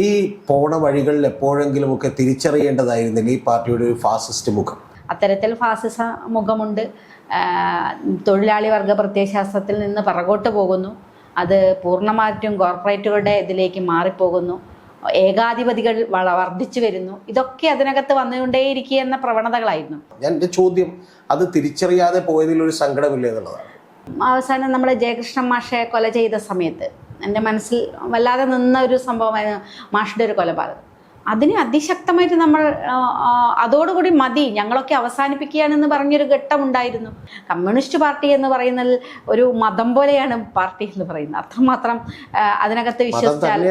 ഈ പോണ വഴികളിൽ എപ്പോഴെങ്കിലുമൊക്കെ തിരിച്ചറിയേണ്ടതായിരുന്നില്ല ഈ പാർട്ടിയുടെ ഒരു ഫാസിസ്റ്റ് മുഖം? അത്തരത്തിൽ ഫാസിസ മുഖമുണ്ട്. തൊഴിലാളി വർഗ പ്രത്യയശാസ്ത്രത്തിൽ നിന്ന് പിറകോട്ട് പോകുന്നു. അത് പൂർണ്ണമായിട്ടും കോർപ്പറേറ്റുകളുടെ ഇതിലേക്ക് മാറിപ്പോകുന്നു. ഏകാധിപതികൾ വർദ്ധിച്ചു വരുന്നു. ഇതൊക്കെ അതിനകത്ത് വന്നുകൊണ്ടേയിരിക്കുക എന്ന പ്രവണതകളായിരുന്നു. എൻ്റെ ചോദ്യം അത് തിരിച്ചറിയാതെ പോയതിലൊരു സങ്കടമില്ല എന്നുള്ളതാണ്. അവസാനം നമ്മൾ ജയകൃഷ്ണൻ മാഷെ കൊല ചെയ്ത സമയത്ത് എൻ്റെ മനസ്സിൽ വല്ലാതെ നിന്ന ഒരു സംഭവമായിരുന്നു മാഷിൻ്റെ ഒരു കൊലപാതകം. അതിനെ അതിശക്തമായിട്ട് നമ്മൾ അതോടുകൂടി മതി, ഞങ്ങളൊക്കെ അവസാനിപ്പിക്കുകയാണെന്ന് പറഞ്ഞൊരു ഘട്ടം ഉണ്ടായിരുന്നു. കമ്മ്യൂണിസ്റ്റ് പാർട്ടി എന്ന് പറയുന്നത് ഒരു മതം പോലെയാണ് പാർട്ടി എന്ന് പറയുന്നത്. അത്രമാത്രം അതിനകത്ത് വിശ്വസിച്ചാൽ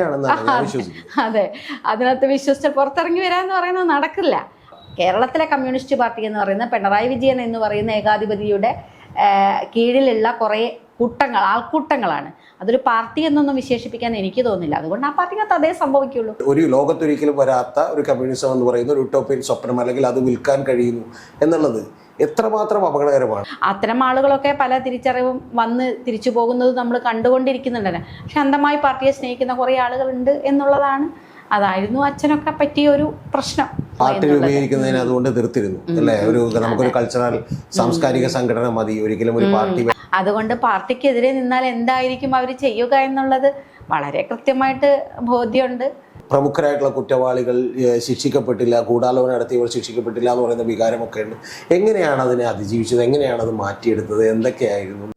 അതെ, അതിനകത്ത് വിശ്വസിച്ചാൽ പുറത്തിറങ്ങി വരാമെന്ന് പറയുന്നത് നടക്കില്ല. കേരളത്തിലെ കമ്മ്യൂണിസ്റ്റ് പാർട്ടി എന്ന് പറയുന്നത് പിണറായി വിജയൻ എന്ന് പറയുന്ന ഏകാധിപതിയുടെ കീഴിലുള്ള കുറേ ആൾക്കൂട്ടങ്ങളാണ്. അതൊരു പാർട്ടി എന്നൊന്നും വിശേഷിപ്പിക്കാൻ എനിക്ക് തോന്നുന്നില്ല. അതുകൊണ്ട് ആ പാർട്ടിക്കകത്ത് അതേ സംഭവിക്കുള്ളൂ. ഒരു ലോകത്തൊരിക്കലും വരാത്ത ഒരു കമ്മ്യൂണിസം എന്ന് പറയുന്ന ഒരു യൂട്ടോപ്യൻ സ്വപ്നം, അല്ലെങ്കിൽ അത് വിൽക്കാൻ കഴിയുന്നു എന്നുള്ളത് എത്രമാത്രം അപകടകരമാണ്. അത്തരം ആളുകളൊക്കെ പല തിരിച്ചറിവും വന്ന് തിരിച്ചു പോകുന്നത് നമ്മൾ കണ്ടുകൊണ്ടിരിക്കുന്നുണ്ടല്ലോ. പക്ഷെ അന്ധമായി പാർട്ടിയെ സ്നേഹിക്കുന്ന കുറേ ആളുകളുണ്ട് എന്നുള്ളതാണ്. അതായിരുന്നു അച്ഛനൊക്കെ പറ്റിയ ഒരു പ്രശ്നം. പാർട്ടി രൂപീകരിക്കുന്നതിന് അതുകൊണ്ട് തീർത്തിരുന്നു അല്ലേ? നമുക്കൊരു കൾച്ചറൽ സാംസ്കാരിക സംഘടന മതി, ഒരിക്കലും ഒരു പാർട്ടി. അതുകൊണ്ട് പാർട്ടിക്കെതിരെ നിന്നാൽ എന്തായിരിക്കും അവർ ചെയ്യുക എന്നുള്ളത് വളരെ കൃത്യമായിട്ട് ബോധ്യമുണ്ട്. പ്രമുഖരായിട്ടുള്ള കുറ്റവാളികൾ ശിക്ഷിക്കപ്പെട്ടില്ല, ഗൂഢാലോചന നടത്തിയവർ ശിക്ഷിക്കപ്പെട്ടില്ല എന്ന് പറയുന്ന വികാരമൊക്കെ ഉണ്ട്. എങ്ങനെയാണ് അതിനെ അതിജീവിച്ചത്? എങ്ങനെയാണ് അത് മാറ്റിയെടുത്തത്? എന്തൊക്കെയായിരുന്നു?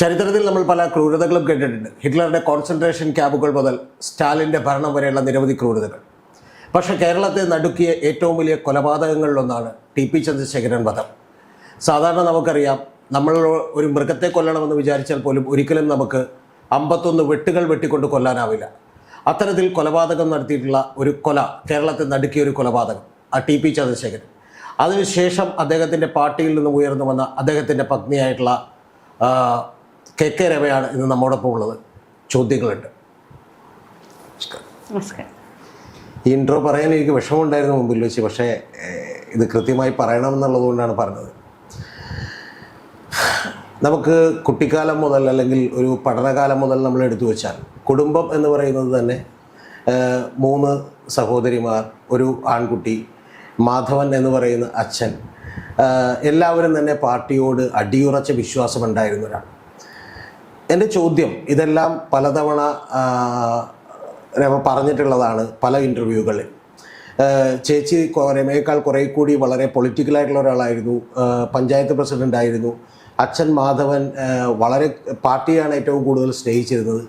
ചരിത്രത്തിൽ നമ്മൾ പല ക്രൂരതകളും കേട്ടിട്ടുണ്ട്. ഹിറ്റ്ലറുടെ കോൺസെൻട്രേഷൻ ക്യാമ്പുകൾ മുതൽ സ്റ്റാലിൻ്റെ ഭരണം വരെയുള്ള നിരവധി ക്രൂരതകൾ. പക്ഷേ കേരളത്തെ നടുക്കിയ ഏറ്റവും വലിയ കൊലപാതകങ്ങളിലൊന്നാണ് ടി.പി. ചന്ദ്രശേഖരൻ വധം. സാധാരണ നമുക്കറിയാം, നമ്മൾ ഒരു മൃഗത്തെ കൊല്ലണമെന്ന് വിചാരിച്ചാൽ പോലും ഒരിക്കലും നമുക്ക് 51 വെട്ടുകൾ വെട്ടിക്കൊണ്ട് കൊല്ലാനാവില്ല. അത്തരത്തിൽ കൊലപാതകം നടത്തിയിട്ടുള്ള ഒരു കൊല, കേരളത്തെ നടുക്കിയ ഒരു കൊലപാതകം, ആ ടി.പി. ചന്ദ്രശേഖരൻ. അതിനുശേഷം അദ്ദേഹത്തിൻ്റെ പാർട്ടിയിൽ നിന്നും ഉയർന്നു വന്ന അദ്ദേഹത്തിൻ്റെ പത്നിയായിട്ടുള്ള കെ രമയാണ് ഇന്ന് നമ്മോടൊപ്പം ഉള്ളത്. ചോദ്യങ്ങളുണ്ട്. ഈ ഇൻട്രോ പറയാൻ എനിക്ക് വിഷമമുണ്ടായിരുന്നു മുമ്പിൽ വെച്ച്, പക്ഷേ ഇത് കൃത്യമായി പറയണമെന്നുള്ളത് കൊണ്ടാണ് പറഞ്ഞത്. നമുക്ക് കുട്ടിക്കാലം മുതൽ, അല്ലെങ്കിൽ ഒരു പഠനകാലം മുതൽ നമ്മൾ എടുത്തു വെച്ചാൽ, കുടുംബം എന്ന് പറയുന്നത് തന്നെ 3 സഹോദരിമാർ, ഒരു ആൺകുട്ടി, മാധവൻ എന്ന് പറയുന്ന അച്ഛൻ, എല്ലാവരും തന്നെ പാർട്ടിയോട് അടിയുറച്ച വിശ്വാസമുണ്ടായിരുന്നവരാണ്. എൻ്റെ ചോദ്യം, ഇതെല്ലാം പലതവണ രമ പറഞ്ഞിട്ടുള്ളതാണ് പല ഇൻ്റർവ്യൂകളിൽ. ചേച്ചി രമയേക്കാൾ കുറേ കൂടി വളരെ പൊളിറ്റിക്കലായിട്ടുള്ള ഒരാളായിരുന്നു, പഞ്ചായത്ത് പ്രസിഡൻ്റ് ആയിരുന്നു. അച്ഛൻ മാധവൻ വളരെ പാർട്ടിയാണ് ഏറ്റവും കൂടുതൽ സ്നേഹിച്ചിരുന്നത്.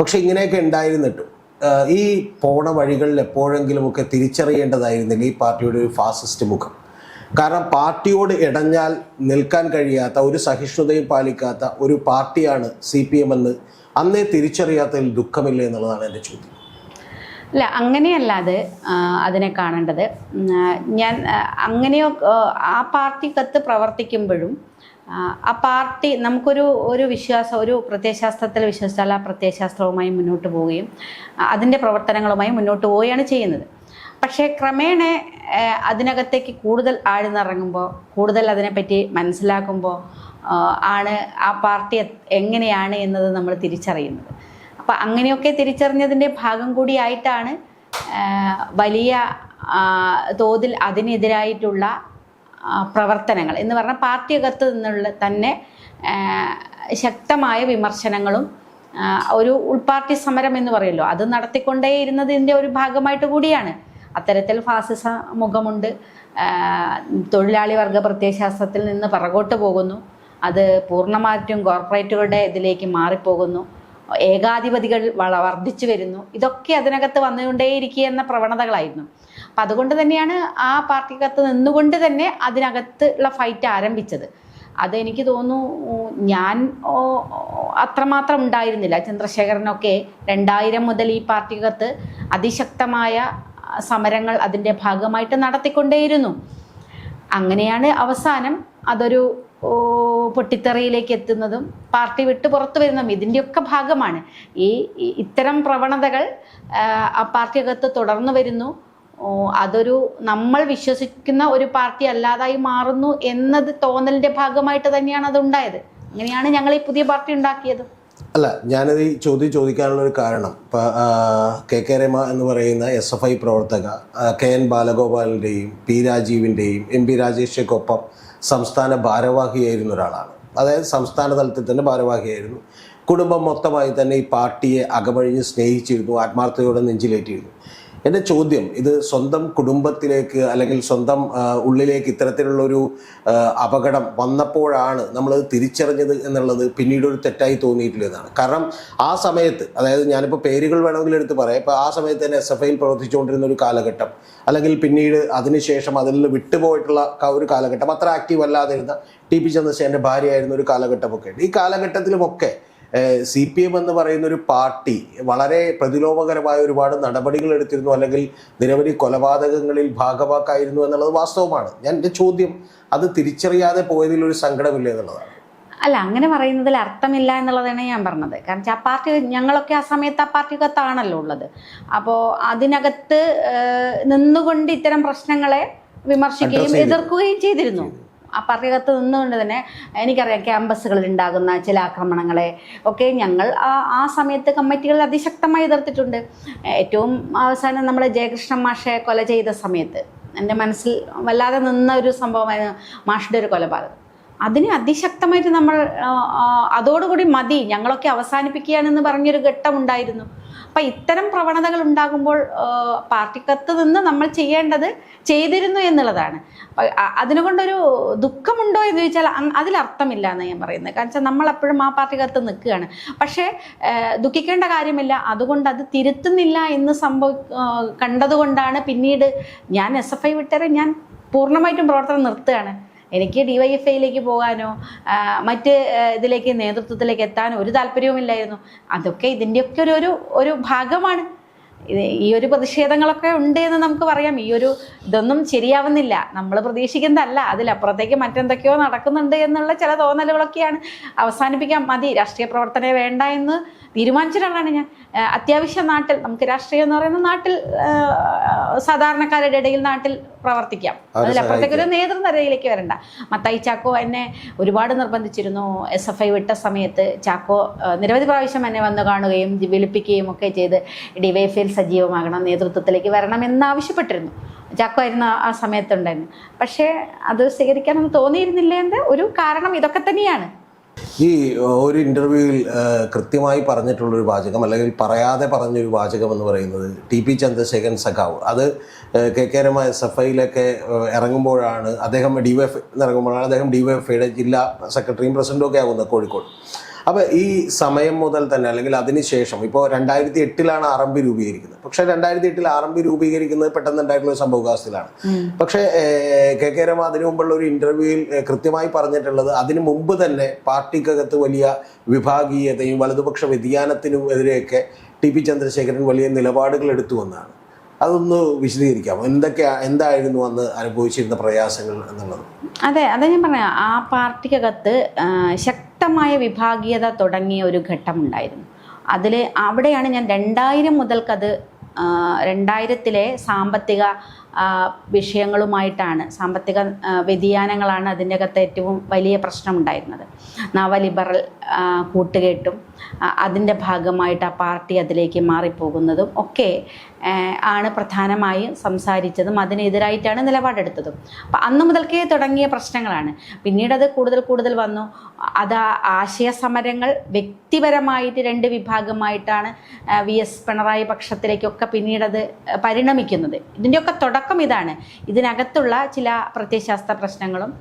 പക്ഷെ ഇങ്ങനെയൊക്കെ ഉണ്ടായിരുന്നിട്ടും ഈ പോണ വഴികളിൽ എപ്പോഴെങ്കിലുമൊക്കെ തിരിച്ചറിയേണ്ടതായിരുന്നില്ല ഈ പാർട്ടിയുടെ ഒരു ഫാസിസ്റ്റ് മുഖം. കാരണം പാർട്ടിയോട് ഇടഞ്ഞാൽ നിൽക്കാൻ കഴിയാത്ത, ഒരു സഹിഷ്ണുതയും പാലിക്കാത്ത ഒരു പാർട്ടിയാണ് CPM എന്ന് അന്നേ തിരിച്ചറിയാത്തതിൽ ദുഃഖമില്ല എന്നുള്ളതാണ് എൻ്റെ ചോദ്യം. അല്ല, അങ്ങനെയല്ലാതെ അതിനെ കാണേണ്ടത്. ഞാൻ അങ്ങനെയോ ആ പാർട്ടിക്കകത്ത് പ്രവർത്തിക്കുമ്പോഴും ആ പാർട്ടി നമുക്കൊരു വിശ്വാസം, ഒരു പ്രത്യയശാസ്ത്രത്തിൽ വിശ്വസിച്ചാൽ ആ പ്രത്യയശാസ്ത്രവുമായി മുന്നോട്ട് പോവുകയും അതിൻ്റെ പ്രവർത്തനങ്ങളുമായി മുന്നോട്ട് പോവുകയാണ് ചെയ്യുന്നത്. പക്ഷേ ക്രമേണ അതിനകത്തേക്ക് കൂടുതൽ ആഴ്ന്നിറങ്ങുമ്പോൾ, കൂടുതൽ അതിനെപ്പറ്റി മനസ്സിലാക്കുമ്പോൾ ആണ് ആ പാർട്ടി എങ്ങനെയാണ് എന്നത് നമ്മൾ തിരിച്ചറിയുന്നത്. അപ്പം അങ്ങനെയൊക്കെ തിരിച്ചറിഞ്ഞതിൻ്റെ ഭാഗം കൂടിയായിട്ടാണ് വലിയ തോതിൽ അതിനെതിരായിട്ടുള്ള പ്രവർത്തനങ്ങൾ എന്ന് പറഞ്ഞാൽ പാർട്ടിയകത്ത് നിന്നുള്ള തന്നെ ശക്തമായ വിമർശനങ്ങളും ഒരു ഉൾപാർട്ടി സമരം എന്ന് പറയുമല്ലോ, അത് നടത്തിക്കൊണ്ടേയിരുന്നതിൻ്റെ ഒരു ഭാഗമായിട്ട് കൂടിയാണ്. അത്തരത്തിൽ ഫാസിസ മുഖമുണ്ട്. തൊഴിലാളി വർഗ പ്രത്യയശാസ്ത്രത്തിൽ നിന്ന് പിറകോട്ട് പോകുന്നു. അത് പൂർണ്ണമായിട്ടും കോർപ്പറേറ്റുകളുടെ ഇതിലേക്ക് മാറിപ്പോകുന്നു. ഏകാധിപതികൾ വർദ്ധിച്ചു വരുന്നു. ഇതൊക്കെ അതിനകത്ത് വന്നുകൊണ്ടേയിരിക്കുക എന്ന പ്രവണതകളായിരുന്നു. അപ്പം അതുകൊണ്ട് തന്നെയാണ് ആ പാർട്ടിക്കകത്ത് നിന്നുകൊണ്ട് തന്നെ അതിനകത്ത് ഉള്ള ഫൈറ്റ് ആരംഭിച്ചത്. അതെനിക്ക് തോന്നുന്നു ഞാൻ അത്രമാത്രം ഉണ്ടായിരുന്നില്ല. ചന്ദ്രശേഖരനൊക്കെ 2000 മുതൽ ഈ പാർട്ടിക്കകത്ത് അതിശക്തമായ സമരങ്ങൾ അതിൻ്റെ ഭാഗമായിട്ട് നടത്തിക്കൊണ്ടേയിരുന്നു. അങ്ങനെയാണ് അവസാനം അതൊരു പൊട്ടിത്തെറിയിലേക്ക് എത്തുന്നതും പാർട്ടി വിട്ട് പുറത്തു വരുന്നതും. ഇതിൻ്റെയൊക്കെ ഭാഗമാണ് ഇത്തരം പ്രവണതകൾ ആ പാർട്ടിക്കകത്ത് തുടർന്നു വരുന്നു. അതൊരു നമ്മൾ വിശ്വസിക്കുന്ന ഒരു പാർട്ടി അല്ലാതായി മാറുന്നു എന്നത് തോന്നലിൻ്റെ ഭാഗമായിട്ട് തന്നെയാണ് അതുണ്ടായത്. അങ്ങനെയാണ് ഞങ്ങൾ ഈ പുതിയ പാർട്ടി ഉണ്ടാക്കിയത്. അല്ല, ഞാനത് ഈ ചോദിക്കാനുള്ളൊരു കാരണം, ഇപ്പോൾ കെ രമ എന്ന് പറയുന്ന SFI പ്രവർത്തക KN ബാലഗോപാലിൻ്റെയും പി രാജീവിൻ്റെയും MP രാജേഷിനൊപ്പം സംസ്ഥാന ഭാരവാഹിയായിരുന്ന ഒരാളാണ്. അതായത് സംസ്ഥാന തലത്തിൽ തന്നെ ഭാരവാഹിയായിരുന്നു. കുടുംബം മൊത്തമായി തന്നെ ഈ പാർട്ടിയെ അകമഴിഞ്ഞ് സ്നേഹിച്ചിരുന്നു, ആത്മാർത്ഥതയോടെ നെഞ്ചിലേറ്റിയിരുന്നു. എൻ്റെ ചോദ്യം, ഇത് സ്വന്തം കുടുംബത്തിലേക്ക് അല്ലെങ്കിൽ സ്വന്തം ഉള്ളിലേക്ക് ഇത്തരത്തിലുള്ളൊരു അപകടം വന്നപ്പോഴാണ് നമ്മളത് തിരിച്ചറിഞ്ഞത് എന്നുള്ളത് പിന്നീട് ഒരു തെറ്റായി തോന്നിയിട്ടില്ലെന്നാണ്. കാരണം ആ സമയത്ത്, അതായത് ഞാനിപ്പോൾ പേരുകൾ വേണമെങ്കിൽ എടുത്ത് പറയാം, ഇപ്പോൾ ആ സമയത്ത് തന്നെ SFIയിൽ പ്രവർത്തിച്ചുകൊണ്ടിരുന്ന ഒരു കാലഘട്ടം, അല്ലെങ്കിൽ പിന്നീട് അതിനുശേഷം അതിൽ നിന്ന് വിട്ടുപോയിട്ടുള്ള ഒരു കാലഘട്ടം, അത്ര ആക്റ്റീവ് അല്ലാതിരുന്ന TP ചന്ദ്രശേഖരൻ്റെ ഭാര്യയായിരുന്ന ഒരു കാലഘട്ടമൊക്കെ ഉണ്ട്. ഈ കാലഘട്ടത്തിലുമൊക്കെ CPM എന്ന് പറയുന്ന ഒരു പാർട്ടി വളരെ പ്രതിലോമകരമായ ഒരുപാട് നടപടികൾ എടുത്തിരുന്നു, അല്ലെങ്കിൽ നിരവധി കൊലപാതകങ്ങളിൽ ഭാഗവാക്കായിരുന്നു എന്നുള്ളത് വാസ്തവമാണ്. എൻ്റെ ചോദ്യം, അത് തിരിച്ചറിയാതെ പോയതിലൊരു സങ്കടമില്ല എന്നുള്ളതാണ്. അല്ല, അങ്ങനെ പറയുന്നതിൽ അർത്ഥമില്ല എന്നുള്ളതാണ് ഞാൻ പറഞ്ഞത്. കാരണം ആ പാർട്ടി, ഞങ്ങളൊക്കെ ആ സമയത്ത് ആ പാർട്ടിക്കകത്താണല്ലോ ഉള്ളത്. അപ്പോൾ അതിനകത്ത് നിന്നുകൊണ്ട് ഇത്തരം പ്രശ്നങ്ങളെ വിമർശിക്കുകയും എതിർക്കുകയും ചെയ്തിരുന്നു. ആ പാർട്ടിക്കകത്ത് നിന്നുകൊണ്ട് തന്നെ എനിക്കറിയാം ക്യാമ്പസുകളിൽ ഉണ്ടാകുന്ന ചില ആക്രമണങ്ങളെ ഒക്കെ ഞങ്ങൾ ആ സമയത്ത് കമ്മിറ്റികളിൽ അതിശക്തമായി എതിർത്തിട്ടുണ്ട്. ഏറ്റവും അവസാനം നമ്മൾ ജയകൃഷ്ണൻ മാഷെ കൊല ചെയ്ത സമയത്ത് എൻ്റെ മനസ്സിൽ വല്ലാതെ നിന്ന ഒരു സംഭവമായിരുന്നു മാഷിൻ്റെ ഒരു കൊലപാതകം. അതിനെ അതിശക്തമായിട്ട് നമ്മൾ അതോടുകൂടി മതി, ഞങ്ങളൊക്കെ അവസാനിപ്പിക്കുകയാണെന്ന് പറഞ്ഞൊരു ഘട്ടം ഉണ്ടായിരുന്നു. അപ്പം ഇത്തരം പ്രവണതകൾ ഉണ്ടാകുമ്പോൾ പാർട്ടിക്കകത്ത് നിന്ന് നമ്മൾ ചെയ്യേണ്ടത് ചെയ്തിരുന്നു എന്നുള്ളതാണ്. അതിനുകൊണ്ടൊരു ദുഃഖമുണ്ടോ എന്ന് ചോദിച്ചാൽ അതിലർത്ഥമില്ല എന്ന് ഞാൻ പറയുന്നത്. കാരണം വെച്ചാൽ നമ്മളെപ്പോഴും ആ പാർട്ടിക്കകത്ത് നിൽക്കുകയാണ്. പക്ഷേ ദുഃഖിക്കേണ്ട കാര്യമില്ല. അതുകൊണ്ട് അത് തിരുത്തുന്നില്ല എന്ന് കണ്ടതുകൊണ്ടാണ് പിന്നീട് ഞാൻ SFI വിട്ടേറെ ഞാൻ പൂർണ്ണമായിട്ടും പ്രവർത്തനം നിർത്തുകയാണ്. എനിക്ക് DYFIയിലേക്ക് പോകാനോ മറ്റ് ഇതിലേക്ക് നേതൃത്വത്തിലേക്ക് എത്താനോ ഒരു താല്പര്യവുമില്ലായിരുന്നു. അതൊക്കെ ഇതിൻ്റെയൊക്കെ ഒരു ഭാഗമാണ്. ഈ ഒരു പ്രതിഷേധങ്ങളൊക്കെ ഉണ്ട് എന്ന് നമുക്ക് പറയാം. ഇതൊന്നും ശരിയാവുന്നില്ല, നമ്മൾ പ്രതീക്ഷിക്കുന്നതല്ല, അതിലപ്പുറത്തേക്ക് മറ്റെന്തൊക്കെയോ നടക്കുന്നുണ്ട് എന്നുള്ള ചില തോന്നലുകളൊക്കെയാണ്. അവസാനിപ്പിക്കാൻ മതി, രാഷ്ട്രീയ പ്രവർത്തനം വേണ്ട എന്ന് തീരുമാനിച്ചിട്ടാണ് ഞാൻ. അത്യാവശ്യം നാട്ടിൽ, നമുക്ക് രാഷ്ട്രീയം എന്ന് പറയുന്ന നാട്ടിൽ സാധാരണക്കാരുടെ ഇടയിൽ നാട്ടിൽ പ്രവർത്തിക്കാം, അതിലപ്പുറത്തേക്ക് ഒരു നേതൃനിരയിലേക്ക് വരണ്ട. മത്തായി ചാക്കോ എന്നെ ഒരുപാട് നിർബന്ധിച്ചിരുന്നു. SFI വിട്ട സമയത്ത് ചാക്കോ നിരവധി പ്രാവശ്യം എന്നെ വന്ന് കാണുകയും വിളിപ്പിക്കുകയും ഒക്കെ ചെയ്ത് DYFIയിൽ സജീവമാകണം, നേതൃത്വത്തിലേക്ക് വരണം എന്നാവശ്യപ്പെട്ടിരുന്നു. ചാക്കോ ആയിരുന്നു ആ സമയത്തുണ്ടായിരുന്നു. പക്ഷേ അത് സ്വീകരിക്കാനൊന്നും തോന്നിയിരുന്നില്ല. എൻ്റെ ഒരു കാരണം ഇതൊക്കെ തന്നെയാണ്. ഈ ഒരു ഇൻ്റർവ്യൂവിൽ കൃത്യമായി പറഞ്ഞിട്ടുള്ളൊരു വാചകം, അല്ലെങ്കിൽ പറയാതെ പറഞ്ഞൊരു വാചകം എന്ന് പറയുന്നത് TP ചന്ദ്രശേഖരൻ സഖാവ്, അത് കെ രമ SFIയിലൊക്കെ ഇറങ്ങുമ്പോഴാണ്, അദ്ദേഹം DYFI ഇറങ്ങുമ്പോഴാണ് അദ്ദേഹം DYFIയുടെ ജില്ലാ സെക്രട്ടറിയും പ്രസിഡൻറ്റും ഒക്കെ ആകുന്നത് കോഴിക്കോട്. അപ്പോൾ ഈ സമയം മുതൽ തന്നെ, അല്ലെങ്കിൽ അതിനുശേഷം, ഇപ്പോൾ 2008 RMP രൂപീകരിക്കുന്നത്. പക്ഷേ 2008 RMP രൂപീകരിക്കുന്നത് പെട്ടെന്നുണ്ടായിട്ടുള്ള ഒരു സംഭവവികാസത്തിലാണ്. പക്ഷേ കെ രമ അതിനു മുമ്പുള്ള ഒരു ഇൻ്റർവ്യൂവിൽ കൃത്യമായി പറഞ്ഞിട്ടുള്ളത്, അതിനു മുമ്പ് തന്നെ പാർട്ടിക്കകത്ത് വലിയ വിഭാഗീയതയും വലതുപക്ഷ വ്യതിയാനത്തിനും എതിരെയൊക്കെ TP ചന്ദ്രശേഖരൻ വലിയ നിലപാടുകൾ എടുത്തു എന്നാണ്. അതൊന്ന് വിശദീകരിക്കാമോ? എന്തായിരുന്നു അന്ന് അനുഭവിച്ചിരുന്ന പ്രയാസങ്ങൾ എന്നുള്ളത്? അതെ ഞാൻ പറയാം. ആ പാർട്ടിക്കകത്ത് ശക്തമായ വിഭാഗീയത തുടങ്ങിയ ഒരു ഘട്ടമുണ്ടായിരുന്നു. അവിടെയാണ് ഞാൻ 2000 മുതൽക്കത് 2000-ലെ സാമ്പത്തിക വിഷയങ്ങളുമായിട്ടാണ്, സാമ്പത്തിക വ്യതിയാനങ്ങളാണ് അതിൻ്റെ അകത്ത് ഏറ്റവും വലിയ പ്രശ്നമുണ്ടായിരുന്നത്. നവലിബറൽ കൂട്ടുകെട്ടും അതിൻ്റെ ഭാഗമായിട്ട് ആ പാർട്ടി അതിലേക്ക് മാറിപ്പോകുന്നതും ഒക്കെ ആണ് പ്രധാനമായും സംസാരിച്ചതും അതിനെതിരായിട്ടാണ് നിലപാടെടുത്തതും. അപ്പം അന്ന് മുതൽക്കേ തുടങ്ങിയ പ്രശ്നങ്ങളാണ്. പിന്നീട് അത് കൂടുതൽ വന്നു. അത് ആശയ സമരങ്ങൾ വ്യക്തിപരമായിട്ട് 2 വിഭാഗമായിട്ടാണ് VS പിണറായി പക്ഷത്തിലേക്കൊക്കെ പിന്നീടത് പരിണമിക്കുന്നത്. ഇതിൻ്റെയൊക്കെ തുടക്കം ഇതാണ്. ഇതിനകത്തുള്ള ചില പ്രത്യയശാസ്ത്ര പ്രശ്നങ്ങളും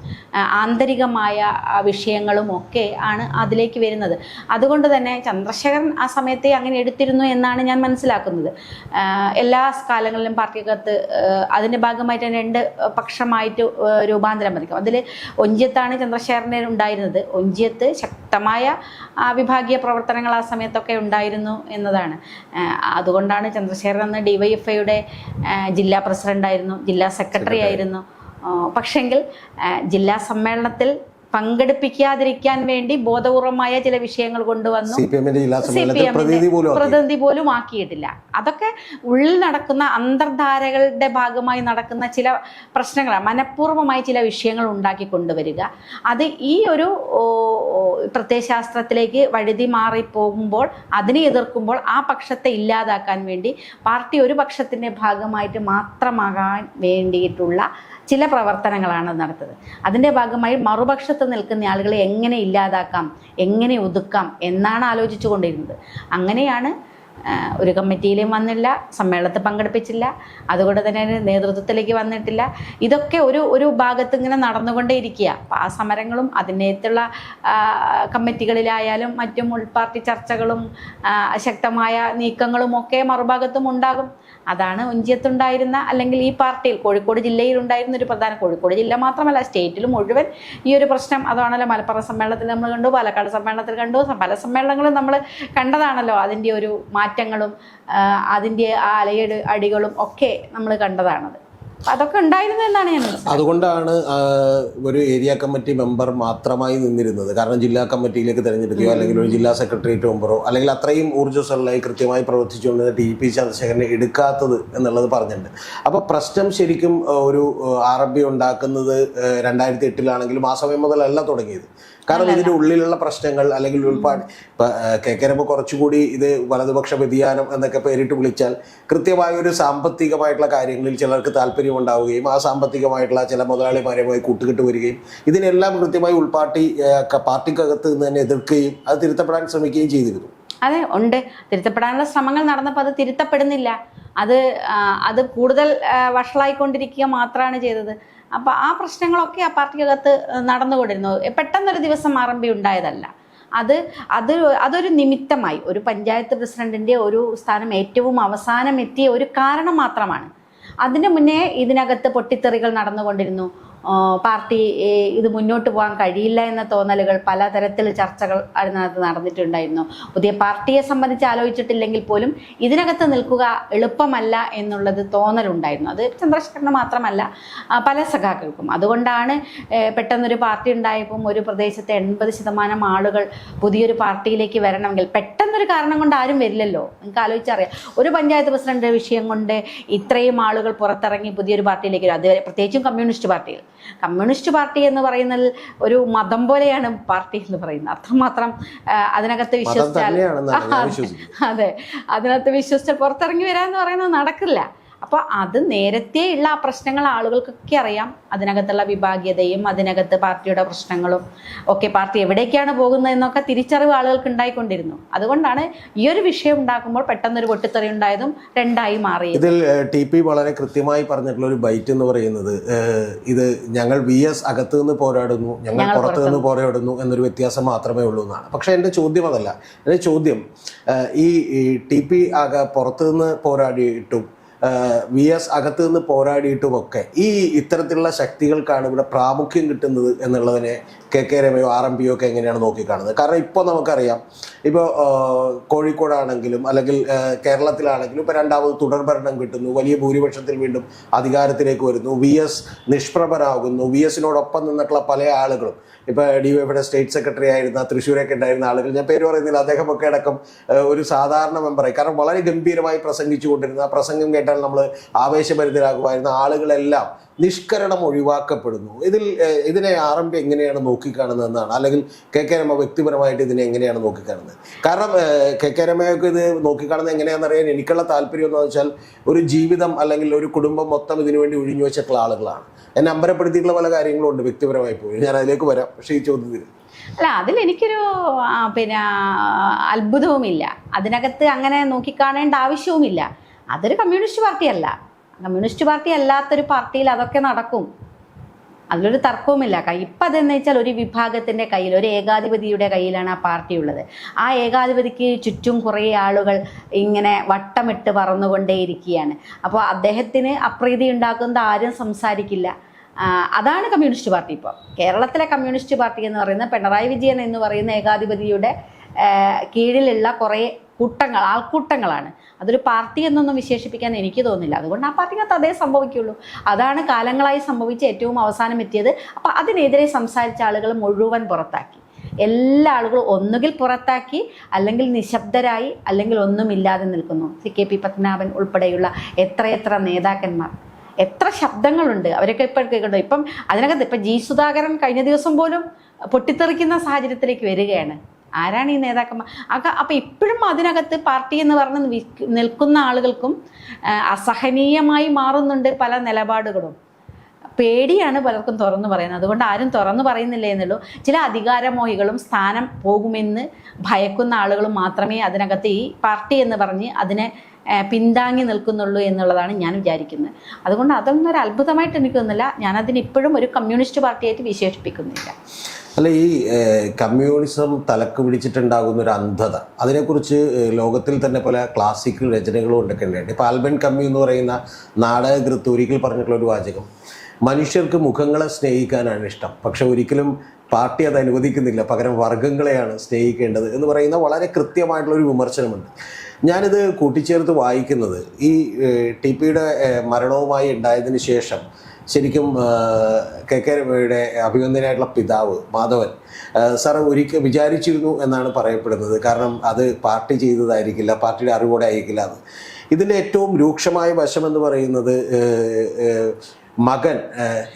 ആന്തരികമായ വിഷയങ്ങളും ഒക്കെ ആണ് അതിലേക്ക് വരുന്നത്. അതുകൊണ്ട് തന്നെ ചന്ദ്രശേഖരൻ ആ സമയത്തെ അങ്ങനെ എടുത്തിരുന്നു എന്നാണ് ഞാൻ മനസ്സിലാക്കുന്നത്. എല്ലാ കാലങ്ങളിലും പാർട്ടിക്കകത്ത് അതിൻ്റെ ഭാഗമായിട്ട് 2 പക്ഷമായിട്ട് രൂപാന്തരം വന്നിരിക്കും. അതിൽ ഒഞ്ചിയത്താണ് ചന്ദ്രശേഖരനെ ഉണ്ടായിരുന്നത്. ഒഞ്ചിയത്ത് ശക്തമായ വിഭാഗീയ പ്രവർത്തനങ്ങൾ ആ സമയത്തൊക്കെ ഉണ്ടായിരുന്നു എന്നതാണ്. അതുകൊണ്ടാണ് ചന്ദ്രശേഖരൻ അന്ന് DYFIയുടെ ജില്ലാ പ്രസിഡൻ്റായിരുന്നു, ജില്ലാ സെക്രട്ടറി ആയിരുന്നു. പക്ഷെങ്കിൽ ജില്ലാ സമ്മേളനത്തിൽ പങ്കെടുപ്പിക്കാതിരിക്കാൻ വേണ്ടി ബോധപൂർവമായ ചില വിഷയങ്ങൾ കൊണ്ടുവന്നു. പ്രതിനിധി പോലും ആക്കിയിട്ടില്ല. അതൊക്കെ ഉള്ളിൽ നടക്കുന്ന അന്തർധാരകളുടെ ഭാഗമായി നടക്കുന്ന ചില പ്രശ്നങ്ങളാണ്. മനഃപൂർവ്വമായി ചില വിഷയങ്ങൾ ഉണ്ടാക്കി കൊണ്ടുവരിക, അത് ഈ ഒരു പ്രത്യയശാസ്ത്രത്തിലേക്ക് വഴുതി മാറിപ്പോകുമ്പോൾ അതിനെ എതിർക്കുമ്പോൾ ആ പക്ഷത്തെ ഇല്ലാതാക്കാൻ വേണ്ടി പാർട്ടി ഒരു പക്ഷത്തിൻ്റെ ഭാഗമായിട്ട് മാത്രമാകാൻ വേണ്ടിയിട്ടുള്ള ചില പ്രവർത്തനങ്ങളാണ് നടത്തുന്നത്. അതിൻ്റെ ഭാഗമായി മറുപക്ഷത്ത് നിൽക്കുന്ന ആളുകളെ എങ്ങനെ ഇല്ലാതാക്കാം, എങ്ങനെ ഒതുക്കാം എന്നാണ് ആലോചിച്ചു കൊണ്ടിരുന്നത്. അങ്ങനെയാണ് ഒരു കമ്മിറ്റിയിലും വന്നില്ല, സമ്മേളനത്തിൽ പങ്കെടുപ്പിച്ചില്ല, അതുകൊണ്ട് തന്നെ നേതൃത്വത്തിലേക്ക് വന്നിട്ടില്ല. ഇതൊക്കെ ഒരു ഭാഗത്ത് ഇങ്ങനെ നടന്നുകൊണ്ടേയിരിക്കുക. അപ്പോൾ ആ സമരങ്ങളും അതിനകത്തുള്ള കമ്മിറ്റികളിലായാലും മറ്റും ഉൾപാർട്ടി ചർച്ചകളും ശക്തമായ നീക്കങ്ങളും ഒക്കെ മറുഭാഗത്തും ഉണ്ടാകും. അതാണ് ഒഞ്ചിയത്തുണ്ടായിരുന്ന, അല്ലെങ്കിൽ ഈ പാർട്ടിയിൽ കോഴിക്കോട് ജില്ലയിൽ ഉണ്ടായിരുന്ന ഒരു പ്രധാന, കോഴിക്കോട് ജില്ല മാത്രമല്ല സ്റ്റേറ്റിൽ മുഴുവൻ ഈ ഒരു പ്രശ്നം അതാണല്ലോ. മലപ്പുറം സമ്മേളനത്തിൽ നമ്മൾ കണ്ടു, പാലക്കാട് സമ്മേളനത്തിൽ കണ്ടു, പല സമ്മേളനങ്ങളും നമ്മൾ കണ്ടതാണല്ലോ. അതിൻ്റെ ഒരു മാറ്റങ്ങളും അതിൻ്റെ ആ അടികളും ഒക്കെ നമ്മൾ കണ്ടതാണത്. അതൊക്കെ ഉണ്ടായിരുന്നു എന്നാണ് ഞാൻ മനസ്സിലാക്കുന്നത്. അതുകൊണ്ടാണ് ഒരു ഏരിയ കമ്മിറ്റി മെമ്പർ മാത്രമായി നിന്നിരുന്നത്. കാരണം ജില്ലാ കമ്മിറ്റിയിലേക്ക് തിരഞ്ഞെടുക്കുകയോ അല്ലെങ്കിൽ ഒരു ജില്ലാ സെക്രട്ടേറിയറ്റ് മെമ്പറോ അല്ലെങ്കിൽ അത്രയും ഊർജ്ജസ്വലമായി കൃത്യമായി പ്രവർത്തിച്ചുകൊണ്ട് TP ചന്ദ്രശേഖരനെ എടുക്കാത്തത് എന്നുള്ളത് പറഞ്ഞിട്ടുണ്ട്. അപ്പോൾ പ്രശ്നം ശരിക്കും ഒരു RMP ഉണ്ടാക്കുന്നത് 2008 ആ സമയം മുതലല്ല തുടങ്ങിയത്. കാരണം ഇതിൻ്റെ ഉള്ളിലുള്ള പ്രശ്നങ്ങൾ അല്ലെങ്കിൽ ഇപ്പം KK രമ കുറച്ചുകൂടി ഇത് വലതുപക്ഷ വ്യതിയാനം എന്നൊക്കെ പേരിട്ട് വിളിച്ചാൽ കൃത്യമായ ഒരു സാമ്പത്തികമായിട്ടുള്ള കാര്യങ്ങളിൽ ചിലർക്ക് താല്പര്യം ഉണ്ടാവുകയും ആ സാമ്പത്തികമായിട്ടുള്ള ചില മുതലാളിമാരുമായി കൂട്ടുകെട്ട് വരികയും ഇതിനെല്ലാം കൃത്യമായി പാർട്ടിക്കകത്ത് നിന്ന് തന്നെ എതിർക്കുകയും അത് തിരുത്തപ്പെടാൻ ശ്രമിക്കുകയും ചെയ്തിരുന്നു. അതെ, ഉണ്ട്. തിരുത്തപ്പെടാനുള്ള ശ്രമങ്ങൾ നടന്നപ്പോൾ അത് തിരുത്തപ്പെടുന്നില്ല. അത് കൂടുതൽ വഷളായിക്കൊണ്ടിരിക്കുക മാത്രമാണ് ചെയ്തത്. അപ്പോൾ ആ പ്രശ്നങ്ങളൊക്കെ ആ പാർട്ടിക്കകത്ത് നടന്നുകൊണ്ടിരുന്നു. പെട്ടെന്നൊരു ദിവസം RMP ഉണ്ടായതല്ല. അതൊരു നിമിത്തമായി, ഒരു പഞ്ചായത്ത് പ്രസിഡന്റിൻ്റെ ഒരു സ്ഥാനം ഏറ്റവും അവസാനം എത്തിയ ഒരു കാരണം മാത്രമാണ്. അതിന് മുന്നേ ഇതിനകത്ത് പൊട്ടിത്തെറികൾ നടന്നുകൊണ്ടിരുന്നു. പാർട്ടി ഇത് മുന്നോട്ട് പോകാൻ കഴിയില്ല എന്ന തോന്നലുകൾ, പലതരത്തിൽ ചർച്ചകൾ അതിനകത്ത് നടന്നിട്ടുണ്ടായിരുന്നു. പുതിയ പാർട്ടിയെ സംബന്ധിച്ച് ആലോചിച്ചിട്ടില്ലെങ്കിൽ പോലും ഇതിനകത്ത് നിൽക്കുക എളുപ്പമല്ല എന്നുള്ളത് തോന്നലുണ്ടായിരുന്നു. അത് ചന്ദ്രശേഖരന് മാത്രമല്ല, പല സഖാക്കൾക്കും. അതുകൊണ്ടാണ് പെട്ടെന്നൊരു പാർട്ടി ഉണ്ടായപ്പം ഒരു പ്രദേശത്തെ 80% ആളുകൾ പുതിയൊരു പാർട്ടിയിലേക്ക് വരണമെങ്കിൽ പെട്ടെന്നൊരു കാരണം കൊണ്ട് ആരും വരില്ലല്ലോ. നിങ്ങൾക്ക് ആലോചിച്ചറിയാം, ഒരു പഞ്ചായത്ത് പ്രസിഡന്റ് വിഷയം കൊണ്ട് ഇത്രയും ആളുകൾ പുറത്തിറങ്ങി പുതിയൊരു പാർട്ടിയിലേക്ക് വരും. അതുവരെ പ്രത്യേകിച്ചും കമ്മ്യൂണിസ്റ്റ് പാർട്ടി എന്ന് പറയുന്നത് ഒരു മതം പോലെയാണ് പാർട്ടി എന്ന് പറയുന്നത്. അത്രമാത്രം അതിനകത്ത് വിശ്വസിച്ചാൽ, അതെ, അതിനകത്ത് വിശ്വസിച്ചാൽ പുറത്തിറങ്ങി വരാമെന്ന് പറയുന്നത് നടക്കില്ല. അപ്പോൾ അത് നേരത്തെ ഉള്ള ആ പ്രശ്നങ്ങൾ ആളുകൾക്കൊക്കെ അറിയാം. അതിനകത്തുള്ള വിഭാഗീയതയും അതിനകത്ത് പാർട്ടിയുടെ പ്രശ്നങ്ങളും ഒക്കെ, പാർട്ടി എവിടേക്കാണ് പോകുന്നത് എന്നൊക്കെ തിരിച്ചറിവ് ആളുകൾക്ക് ഉണ്ടായിക്കൊണ്ടിരുന്നു. അതുകൊണ്ടാണ് ഈ ഒരു വിഷയം ഉണ്ടാക്കുമ്പോൾ പെട്ടെന്നൊരു പൊട്ടിത്തെറി ഉണ്ടായതും രണ്ടായി മാറി. ഇതിൽ TP വളരെ കൃത്യമായി പറഞ്ഞിട്ടുള്ള ഒരു ബൈറ്റ് എന്ന് പറയുന്നത്, ഇത് ഞങ്ങൾ VS അകത്ത് നിന്ന് പോരാടുന്നു, ഞങ്ങൾ പുറത്ത് നിന്ന് പോരാടുന്നു എന്നൊരു വ്യത്യാസം മാത്രമേ ഉള്ളൂ എന്നാണ്. പക്ഷേ എൻ്റെ ചോദ്യം അതല്ല. എൻ്റെ ചോദ്യം, ഈ TP പുറത്തു നിന്ന് പോരാടിയിട്ടും VS അകത്ത് നിന്ന് പോരാടിയിട്ടുമൊക്കെ ഈ ഇത്തരത്തിലുള്ള ശക്തികൾക്കാണ് ഇവിടെ പ്രാമുഖ്യം കിട്ടുന്നത് എന്നുള്ളതിനെ KK രമയോ RMPയോ ഒക്കെ എങ്ങനെയാണ് നോക്കിക്കാണുന്നത്? കാരണം ഇപ്പോൾ നമുക്കറിയാം, ഇപ്പോൾ കോഴിക്കോടാണെങ്കിലും അല്ലെങ്കിൽ കേരളത്തിലാണെങ്കിലും ഇപ്പോൾ രണ്ടാമത് തുടർഭരണം കിട്ടുന്നു, വലിയ ഭൂരിപക്ഷത്തിൽ വീണ്ടും അധികാരത്തിലേക്ക് വരുന്നു, VS നിഷ്പ്രഭനാകുന്നു. VSനോടൊപ്പം നിന്നിട്ടുള്ള പല ആളുകളും, ഇപ്പോൾ DYFയുടെ സ്റ്റേറ്റ് സെക്രട്ടറി ആയിരുന്ന തൃശ്ശൂരൊക്കെ ഉണ്ടായിരുന്ന ആളുകൾ, ഞാൻ പേര് പറയുന്നില്ല, അദ്ദേഹമൊക്കെ അടക്കം ഒരു സാധാരണ മെമ്പറായി. കാരണം വളരെ ഗംഭീരമായി പ്രസംഗിച്ചു കൊണ്ടിരുന്ന, പ്രസംഗം കേട്ടാൽ നമ്മൾ ആവേശഭരിതരാകുമായിരുന്ന ആളുകളെല്ലാം നിഷ്കരണം ഒഴിവാക്കപ്പെടുന്നു. ഇതിനെ RMP എങ്ങനെയാണ് നോക്കിക്കാണുന്നതെന്നാണ്, അല്ലെങ്കിൽ KK രമ വ്യക്തിപരമായിട്ട് ഇതിനെ എങ്ങനെയാണ് നോക്കിക്കാണുന്നത്? കാരണം KK രമയൊക്കെ ഇത് നോക്കിക്കാണുന്നത് എങ്ങനെയാണെന്ന് അറിയാൻ എനിക്കുള്ള താല്പര്യം എന്ന് വെച്ചാൽ, ഒരു ജീവിതം അല്ലെങ്കിൽ ഒരു കുടുംബം മൊത്തം ഇതിനു വേണ്ടി ഒഴിഞ്ഞു വെച്ചിട്ടുള്ള ആളുകളാണ്. എന്നെ അമ്പരപ്പെടുത്തിയിട്ടുള്ള പല കാര്യങ്ങളും ഉണ്ട് വ്യക്തിപരമായി പോയി, ഞാൻ അതിലേക്ക് വരാം. പക്ഷേ ഈ ചോദ്യത്തിൽ അതിലെനിക്കൊരു അത്ഭുതവുമില്ല. അതിനകത്ത് അങ്ങനെ നോക്കിക്കാണേണ്ട ആവശ്യവുമില്ല. അതൊരു കമ്മ്യൂണിസ്റ്റ് പാർട്ടിയല്ല. കമ്മ്യൂണിസ്റ്റ് പാർട്ടി അല്ലാത്തൊരു പാർട്ടിയിൽ അതൊക്കെ നടക്കും, അതിലൊരു തർക്കവുമില്ല. ഇപ്പം അതെന്ന് വെച്ചാൽ ഒരു വിഭാഗത്തിൻ്റെ കയ്യിൽ, ഒരു ഏകാധിപതിയുടെ കയ്യിലാണ് ആ പാർട്ടി ഉള്ളത്. ആ ഏകാധിപതിക്ക് ചുറ്റും കുറേ ആളുകൾ ഇങ്ങനെ വട്ടമിട്ട് പറന്നുകൊണ്ടേയിരിക്കുകയാണ്. അപ്പോൾ അദ്ദേഹത്തിന് അപ്രീതി ഉണ്ടാക്കുന്നത് ആരും സംസാരിക്കില്ല. അതാണ് കമ്മ്യൂണിസ്റ്റ് പാർട്ടി. ഇപ്പോൾ കേരളത്തിലെ കമ്മ്യൂണിസ്റ്റ് പാർട്ടി എന്ന് പറയുന്നത് പിണറായി വിജയൻ എന്ന് പറയുന്ന ഏകാധിപതിയുടെ കീഴിലുള്ള കുറേ ആൾക്കൂട്ടങ്ങളാണ്. അതൊരു പാർട്ടി എന്നൊന്നും വിശേഷിപ്പിക്കാൻ എനിക്ക് തോന്നുന്നില്ല. അതുകൊണ്ട് ആ പാർട്ടിക്കകത്ത് അതേ സംഭവിക്കുള്ളൂ. അതാണ് കാലങ്ങളായി സംഭവിച്ച് ഏറ്റവും അവസാനം എത്തിയത്. അപ്പോൾ അതിനെതിരെ സംസാരിച്ച ആളുകൾ മുഴുവൻ പുറത്താക്കി. എല്ലാ ആളുകളും ഒന്നുകിൽ പുറത്താക്കി, അല്ലെങ്കിൽ നിശബ്ദരായി, അല്ലെങ്കിൽ ഒന്നുമില്ലാതെ നിൽക്കുന്നു. CKP പത്മനാഭൻ ഉൾപ്പെടെയുള്ള എത്രയെത്ര നേതാക്കന്മാർ, എത്ര ശബ്ദങ്ങളുണ്ട്, അവരൊക്കെ ഇപ്പോൾ കേൾക്കുന്നുണ്ട്. ഇപ്പം അതിനകത്ത് ഇപ്പം G. സുധാകരൻ കഴിഞ്ഞ ദിവസം പോലും പൊട്ടിത്തെറിക്കുന്ന സാഹചര്യത്തിലേക്ക് വരികയാണ്. ആരാണ് ഈ നേതാക്കന്മാർ? അപ്പം ഇപ്പോഴും അതിനകത്ത് പാർട്ടി എന്ന് പറഞ്ഞ് നിൽക്കുന്ന ആളുകൾക്കും അസഹനീയമായി മാറുന്നുണ്ട് പല നിലപാടുകളും. പേടിയാണ് പലർക്കും തുറന്നു പറയുന്നത്. അതുകൊണ്ട് ആരും തുറന്നു പറയുന്നില്ല എന്നുള്ളൂ. ചില അധികാരമോഹികളും സ്ഥാനം പോകുമെന്ന് ഭയക്കുന്ന ആളുകളും മാത്രമേ അതിനകത്ത് ഈ പാർട്ടി എന്ന് പറഞ്ഞ് അതിനെ പിന്താങ്ങി നിൽക്കുന്നുള്ളൂ എന്നുള്ളതാണ് ഞാൻ വിചാരിക്കുന്നത്. അതുകൊണ്ട് അതൊന്നും ഒരു അത്ഭുതമായിട്ട് എനിക്ക് തോന്നുന്നില്ല. ഞാനതിന് ഇപ്പോഴും ഒരു കമ്മ്യൂണിസ്റ്റ് പാർട്ടിയായിട്ട് വിശേഷിപ്പിക്കുന്നില്ല. അല്ല, ഈ കമ്മ്യൂണിസം തലക്ക് പിടിച്ചിട്ടുണ്ടാകുന്ന ഒരു അന്ധത, അതിനെക്കുറിച്ച് ലോകത്തിൽ തന്നെ പല ക്ലാസിക്കൽ രചനകളും ഉണ്ടെന്നുണ്ട്. ഇപ്പോൾ ആൽബൻ കമ്മ്യൂ എന്ന് പറയുന്ന നാടകകൃത്ത് ഒരിക്കൽ പറഞ്ഞിട്ടുള്ള ഒരു വാചകം, മനുഷ്യർക്ക് മുഖങ്ങളെ സ്നേഹിക്കാനാണ് ഇഷ്ടം, പക്ഷെ ഒരിക്കലും പാർട്ടി അത് അനുവദിക്കുന്നില്ല, പകരം വർഗങ്ങളെയാണ് സ്നേഹിക്കേണ്ടത് എന്ന് പറയുന്ന വളരെ കൃത്യമായിട്ടുള്ളൊരു വിമർശനമുണ്ട്. ഞാനിത് കൂട്ടിച്ചേർത്ത് വായിക്കുന്നത് ഈ TPയുടെ മരണവുമായി ഉണ്ടായതിന് ശേഷം ശരിക്കും KK രമയുടെ അഭിനന്ദനായിട്ടുള്ള പിതാവ് മാധവൻ സാർ ഒരിക്കൽ വിചാരിച്ചിരുന്നു എന്നാണ് പറയപ്പെടുന്നത്. കാരണം അത് പാർട്ടി ചെയ്തതായിരിക്കില്ല, പാർട്ടിയുടെ അറിവോടെ ആയിരിക്കില്ല അത്. ഇതിൻ്റെ ഏറ്റവും രൂക്ഷമായ വശം എന്ന് പറയുന്നത് മകൻ,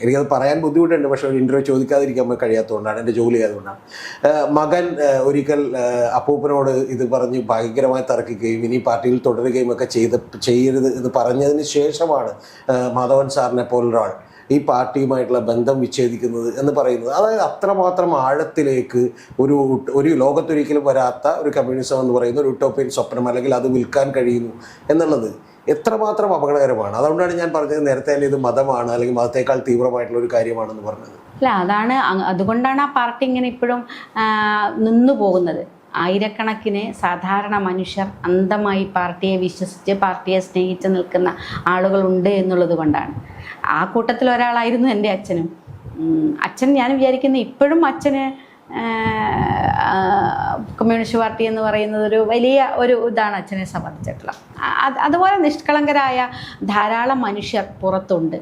എനിക്കത് പറയാൻ ബുദ്ധിമുട്ടുണ്ട്, പക്ഷെ ഒരു ഇൻ്റർവ്യൂ ചോദിക്കാതിരിക്കാൻ കഴിയാത്തതുകൊണ്ടാണ്, എൻ്റെ ജോലി ആയതുകൊണ്ടാണ്. മകൻ ഒരിക്കൽ അപ്പൂപ്പനോട് ഇത് പറഞ്ഞ് ഭയങ്കരമായി തർക്കിക്കുകയും ഇനി പാർട്ടിയിൽ തുടരുകയും ഒക്കെ ചെയ്യരുത് എന്ന് പറഞ്ഞതിന് ശേഷമാണ് മാധവൻ സാറിനെ പോലൊരാൾ ഈ പാർട്ടിയുമായിട്ടുള്ള ബന്ധം വിച്ഛേദിക്കുന്നത് എന്ന് പറയുന്നത്. അതായത് അത്രമാത്രം ആഴത്തിലേക്ക് ഒരു ലോകത്തൊരിക്കലും വരാത്ത ഒരു കമ്മ്യൂണിസം എന്ന് പറയുന്ന ഒരു യൂട്ടോപ്യൻ സ്വപ്നം, അല്ലെങ്കിൽ അത് വിൽക്കാൻ കഴിയുന്നു എന്നുള്ളത് എത്രമാത്രം അപകടകരമാണ്. അതുകൊണ്ടാണ് ഞാൻ പറഞ്ഞത് നേരത്തെ തന്നെ ഇത് മതമാണ്, അല്ലെങ്കിൽ മതത്തേക്കാൾ തീവ്രമായിട്ടുള്ള ഒരു കാര്യമാണെന്ന് പറഞ്ഞത്. അല്ല, അതുകൊണ്ടാണ് ആ പാർട്ടി ഇങ്ങനെ ഇപ്പോഴും നിന്നു പോകുന്നത്. ആയിരക്കണക്കിന് സാധാരണ മനുഷ്യർ അന്ധമായി പാർട്ടിയെ വിശ്വസിച്ച് പാർട്ടിയെ സ്നേഹിച്ച് നിൽക്കുന്ന ആളുകളുണ്ട് എന്നുള്ളത് കൊണ്ടാണ്. ആ കൂട്ടത്തിൽ ഒരാളായിരുന്നു എൻ്റെ അച്ഛനും. അച്ഛൻ, ഞാൻ വിചാരിക്കുന്നു ഇപ്പോഴും അച്ഛന് കമ്മ്യൂണിസ്റ്റ് പാർട്ടി എന്ന് പറയുന്നത് ഒരു വലിയ ഒരു ഇതാണ് അച്ഛനെ സംബന്ധിച്ചിട്ടുള്ള. അതുപോലെ നിഷ്കളങ്കരായ ധാരാളം മനുഷ്യർ പുറത്തുണ്ട്.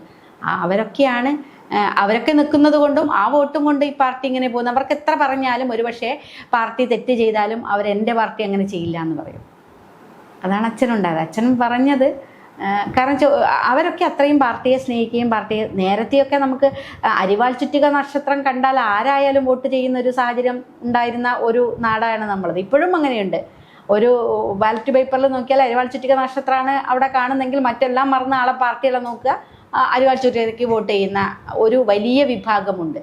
അവരൊക്കെ നിൽക്കുന്നത് കൊണ്ടും ആ വോട്ടും കൊണ്ട് ഈ പാർട്ടി ഇങ്ങനെ പോകുന്നു. അവർക്ക് എത്ര പറഞ്ഞാലും ഒരുപക്ഷെ പാർട്ടി തെറ്റ് ചെയ്താലും അവരെൻ്റെ പാർട്ടി അങ്ങനെ ചെയ്യില്ല എന്ന് പറയും. അതാണ് അച്ഛനുണ്ടായത്. അച്ഛൻ പറഞ്ഞത് കാരണം അവരൊക്കെ അത്രയും പാർട്ടിയെ സ്നേഹിക്കുകയും പാർട്ടിയെ നേരത്തെയൊക്കെ നമുക്ക് അരിവാൾ ചുറ്റിക നക്ഷത്രം കണ്ടാൽ ആരായാലും വോട്ട് ചെയ്യുന്ന ഒരു സാഹചര്യം ഉണ്ടായിരുന്ന ഒരു നാടാണ് നമ്മളത്. ഇപ്പോഴും അങ്ങനെയുണ്ട്. ഒരു ബാലറ്റ് പേപ്പറിൽ നോക്കിയാൽ അരിവാൾ ചുറ്റിക നക്ഷത്രമാണ് അവിടെ കാണുന്നെങ്കിൽ മറ്റെല്ലാം മറന്ന ആളെ പാർട്ടികളെ നോക്കുക, അരിവാൾ ചുറ്റികയ്ക്ക് വോട്ട് ചെയ്യുന്ന ഒരു വലിയ വിഭാഗമുണ്ട്.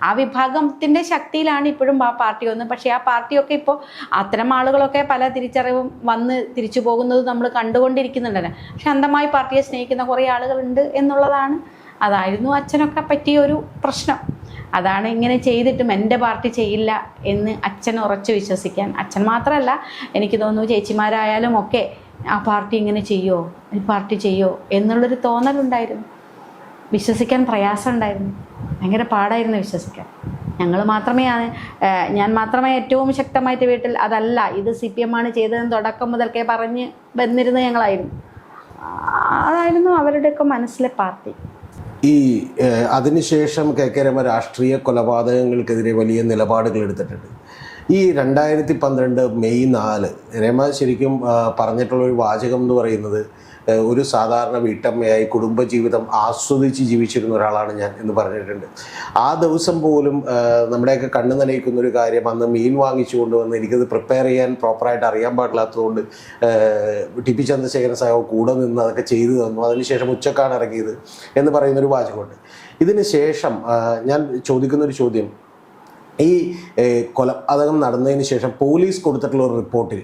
ആ വിഭാഗത്തിൻ്റെ ശക്തിയിലാണ് ഇപ്പോഴും ആ പാർട്ടി വന്നത്. പക്ഷേ ആ പാർട്ടിയൊക്കെ ഇപ്പോൾ അത്തരം ആളുകളൊക്കെ പല തിരിച്ചറിവും വന്ന് തിരിച്ചു പോകുന്നത് നമ്മൾ കണ്ടുകൊണ്ടിരിക്കുന്നുണ്ടല്ലോ. പക്ഷെ അന്ധമായി പാർട്ടിയെ സ്നേഹിക്കുന്ന കുറേ ആളുകളുണ്ട് എന്നുള്ളതാണ്. അതായിരുന്നു അച്ഛനൊക്കെ പറ്റിയൊരു പ്രശ്നം. അതാണ് ഇങ്ങനെ ചെയ്തിട്ടും എൻ്റെ പാർട്ടി ചെയ്യില്ല എന്ന് അച്ഛൻ ഉറച്ചു വിശ്വസിക്കാൻ. അച്ഛൻ മാത്രമല്ല, എനിക്ക് തോന്നുന്നു ചേച്ചിമാരായാലും ഒക്കെ ആ പാർട്ടി ഇങ്ങനെ ചെയ്യുമോ, ഈ പാർട്ടി ചെയ്യുമോ എന്നുള്ളൊരു തോന്നലുണ്ടായിരുന്നു. വിശ്വസിക്കാൻ പ്രയാസമുണ്ടായിരുന്നു, ഭയങ്കര പാടായിരുന്നു വിശ്വസിക്കാൻ. ഞാൻ മാത്രമേ ഏറ്റവും ശക്തമായിട്ട് വീട്ടിൽ അതല്ല, ഇത് CPM ആണ് ചെയ്തതെന്ന് തുടക്കം മുതൽക്കേ പറഞ്ഞ് വന്നിരുന്ന ഞങ്ങളായിരുന്നു. അതായിരുന്നു അവരുടെയൊക്കെ മനസ്സിലെ പാർട്ടി. ഈ അതിനുശേഷം KK രമ രാഷ്ട്രീയ കൊലപാതകങ്ങൾക്കെതിരെ വലിയ നിലപാടുകൾ എടുത്തിട്ടുണ്ട്. ഈ 2012 മെയ് 4 രമ ശരിക്കും പറഞ്ഞിട്ടുള്ളൊരു വാചകം എന്ന് പറയുന്നത്, ഒരു സാധാരണ വീട്ടമ്മയായി കുടുംബജീവിതം ആസ്വദിച്ച് ജീവിച്ചിരുന്ന ഒരാളാണ് ഞാൻ എന്ന് പറഞ്ഞിട്ടുണ്ട്. ആ ദിവസം പോലും നമ്മുടെയൊക്കെ കണ്ണു നനയിക്കുന്ന ഒരു കാര്യം, അന്ന് മീൻ വാങ്ങിച്ചു കൊണ്ടുവന്ന് എനിക്കത് പ്രിപ്പയർ ചെയ്യാൻ പ്രോപ്പറായിട്ട് അറിയാൻ പാടില്ലാത്തതുകൊണ്ട് TP ചന്ദ്രശേഖരൻ സാഹിബ് കൂടെ നിന്ന് അതൊക്കെ ചെയ്തു തന്നു. അതിനുശേഷം ഉച്ചക്കാണ് ഇറങ്ങിയത് എന്ന് പറയുന്നൊരു വാചകമുണ്ട്. ഇതിന് ശേഷം ഞാൻ ചോദിക്കുന്നൊരു ചോദ്യം, ഈ കൊലപാതകം നടന്നതിന് ശേഷം പോലീസ് കൊടുത്തിട്ടുള്ള ഒരു റിപ്പോർട്ടിൽ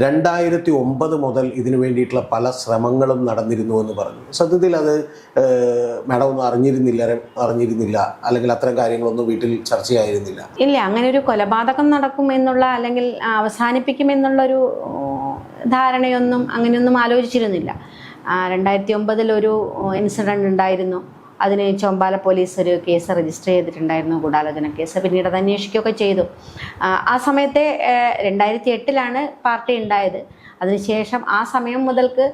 2009 മുതൽ ഇതിനു വേണ്ടിയിട്ടുള്ള പല ശ്രമങ്ങളും നടന്നിരുന്നു എന്ന് പറഞ്ഞു. സത്യത്തിൽ അത് മാഡം ഒന്നും അറിഞ്ഞിരുന്നില്ല, അല്ലെങ്കിൽ അത്തരം കാര്യങ്ങളൊന്നും വീട്ടിൽ ചർച്ചയായിരുന്നില്ല? ഇല്ല, അങ്ങനെ ഒരു കൊലപാതകം നടക്കുമെന്നുള്ള അല്ലെങ്കിൽ അവസാനിപ്പിക്കുമെന്നുള്ളൊരു ധാരണയൊന്നും അങ്ങനെയൊന്നും ആലോചിച്ചിരുന്നില്ല. 2009 ഒരു ഇൻസിഡൻറ്റ് ഉണ്ടായിരുന്നു. അതിന് ചൊമ്പാല പോലീസ് ഒരു കേസ് രജിസ്റ്റർ ചെയ്തിട്ടുണ്ടായിരുന്നു, ഗൂഢാലോചന കേസ്. പിന്നീട് അത് അന്വേഷിക്കുകയൊക്കെ ചെയ്തു. ആ സമയത്തെ 2008 പാർട്ടി ഉണ്ടായത്. അതിനുശേഷം ആ സമയം മുതൽക്ക്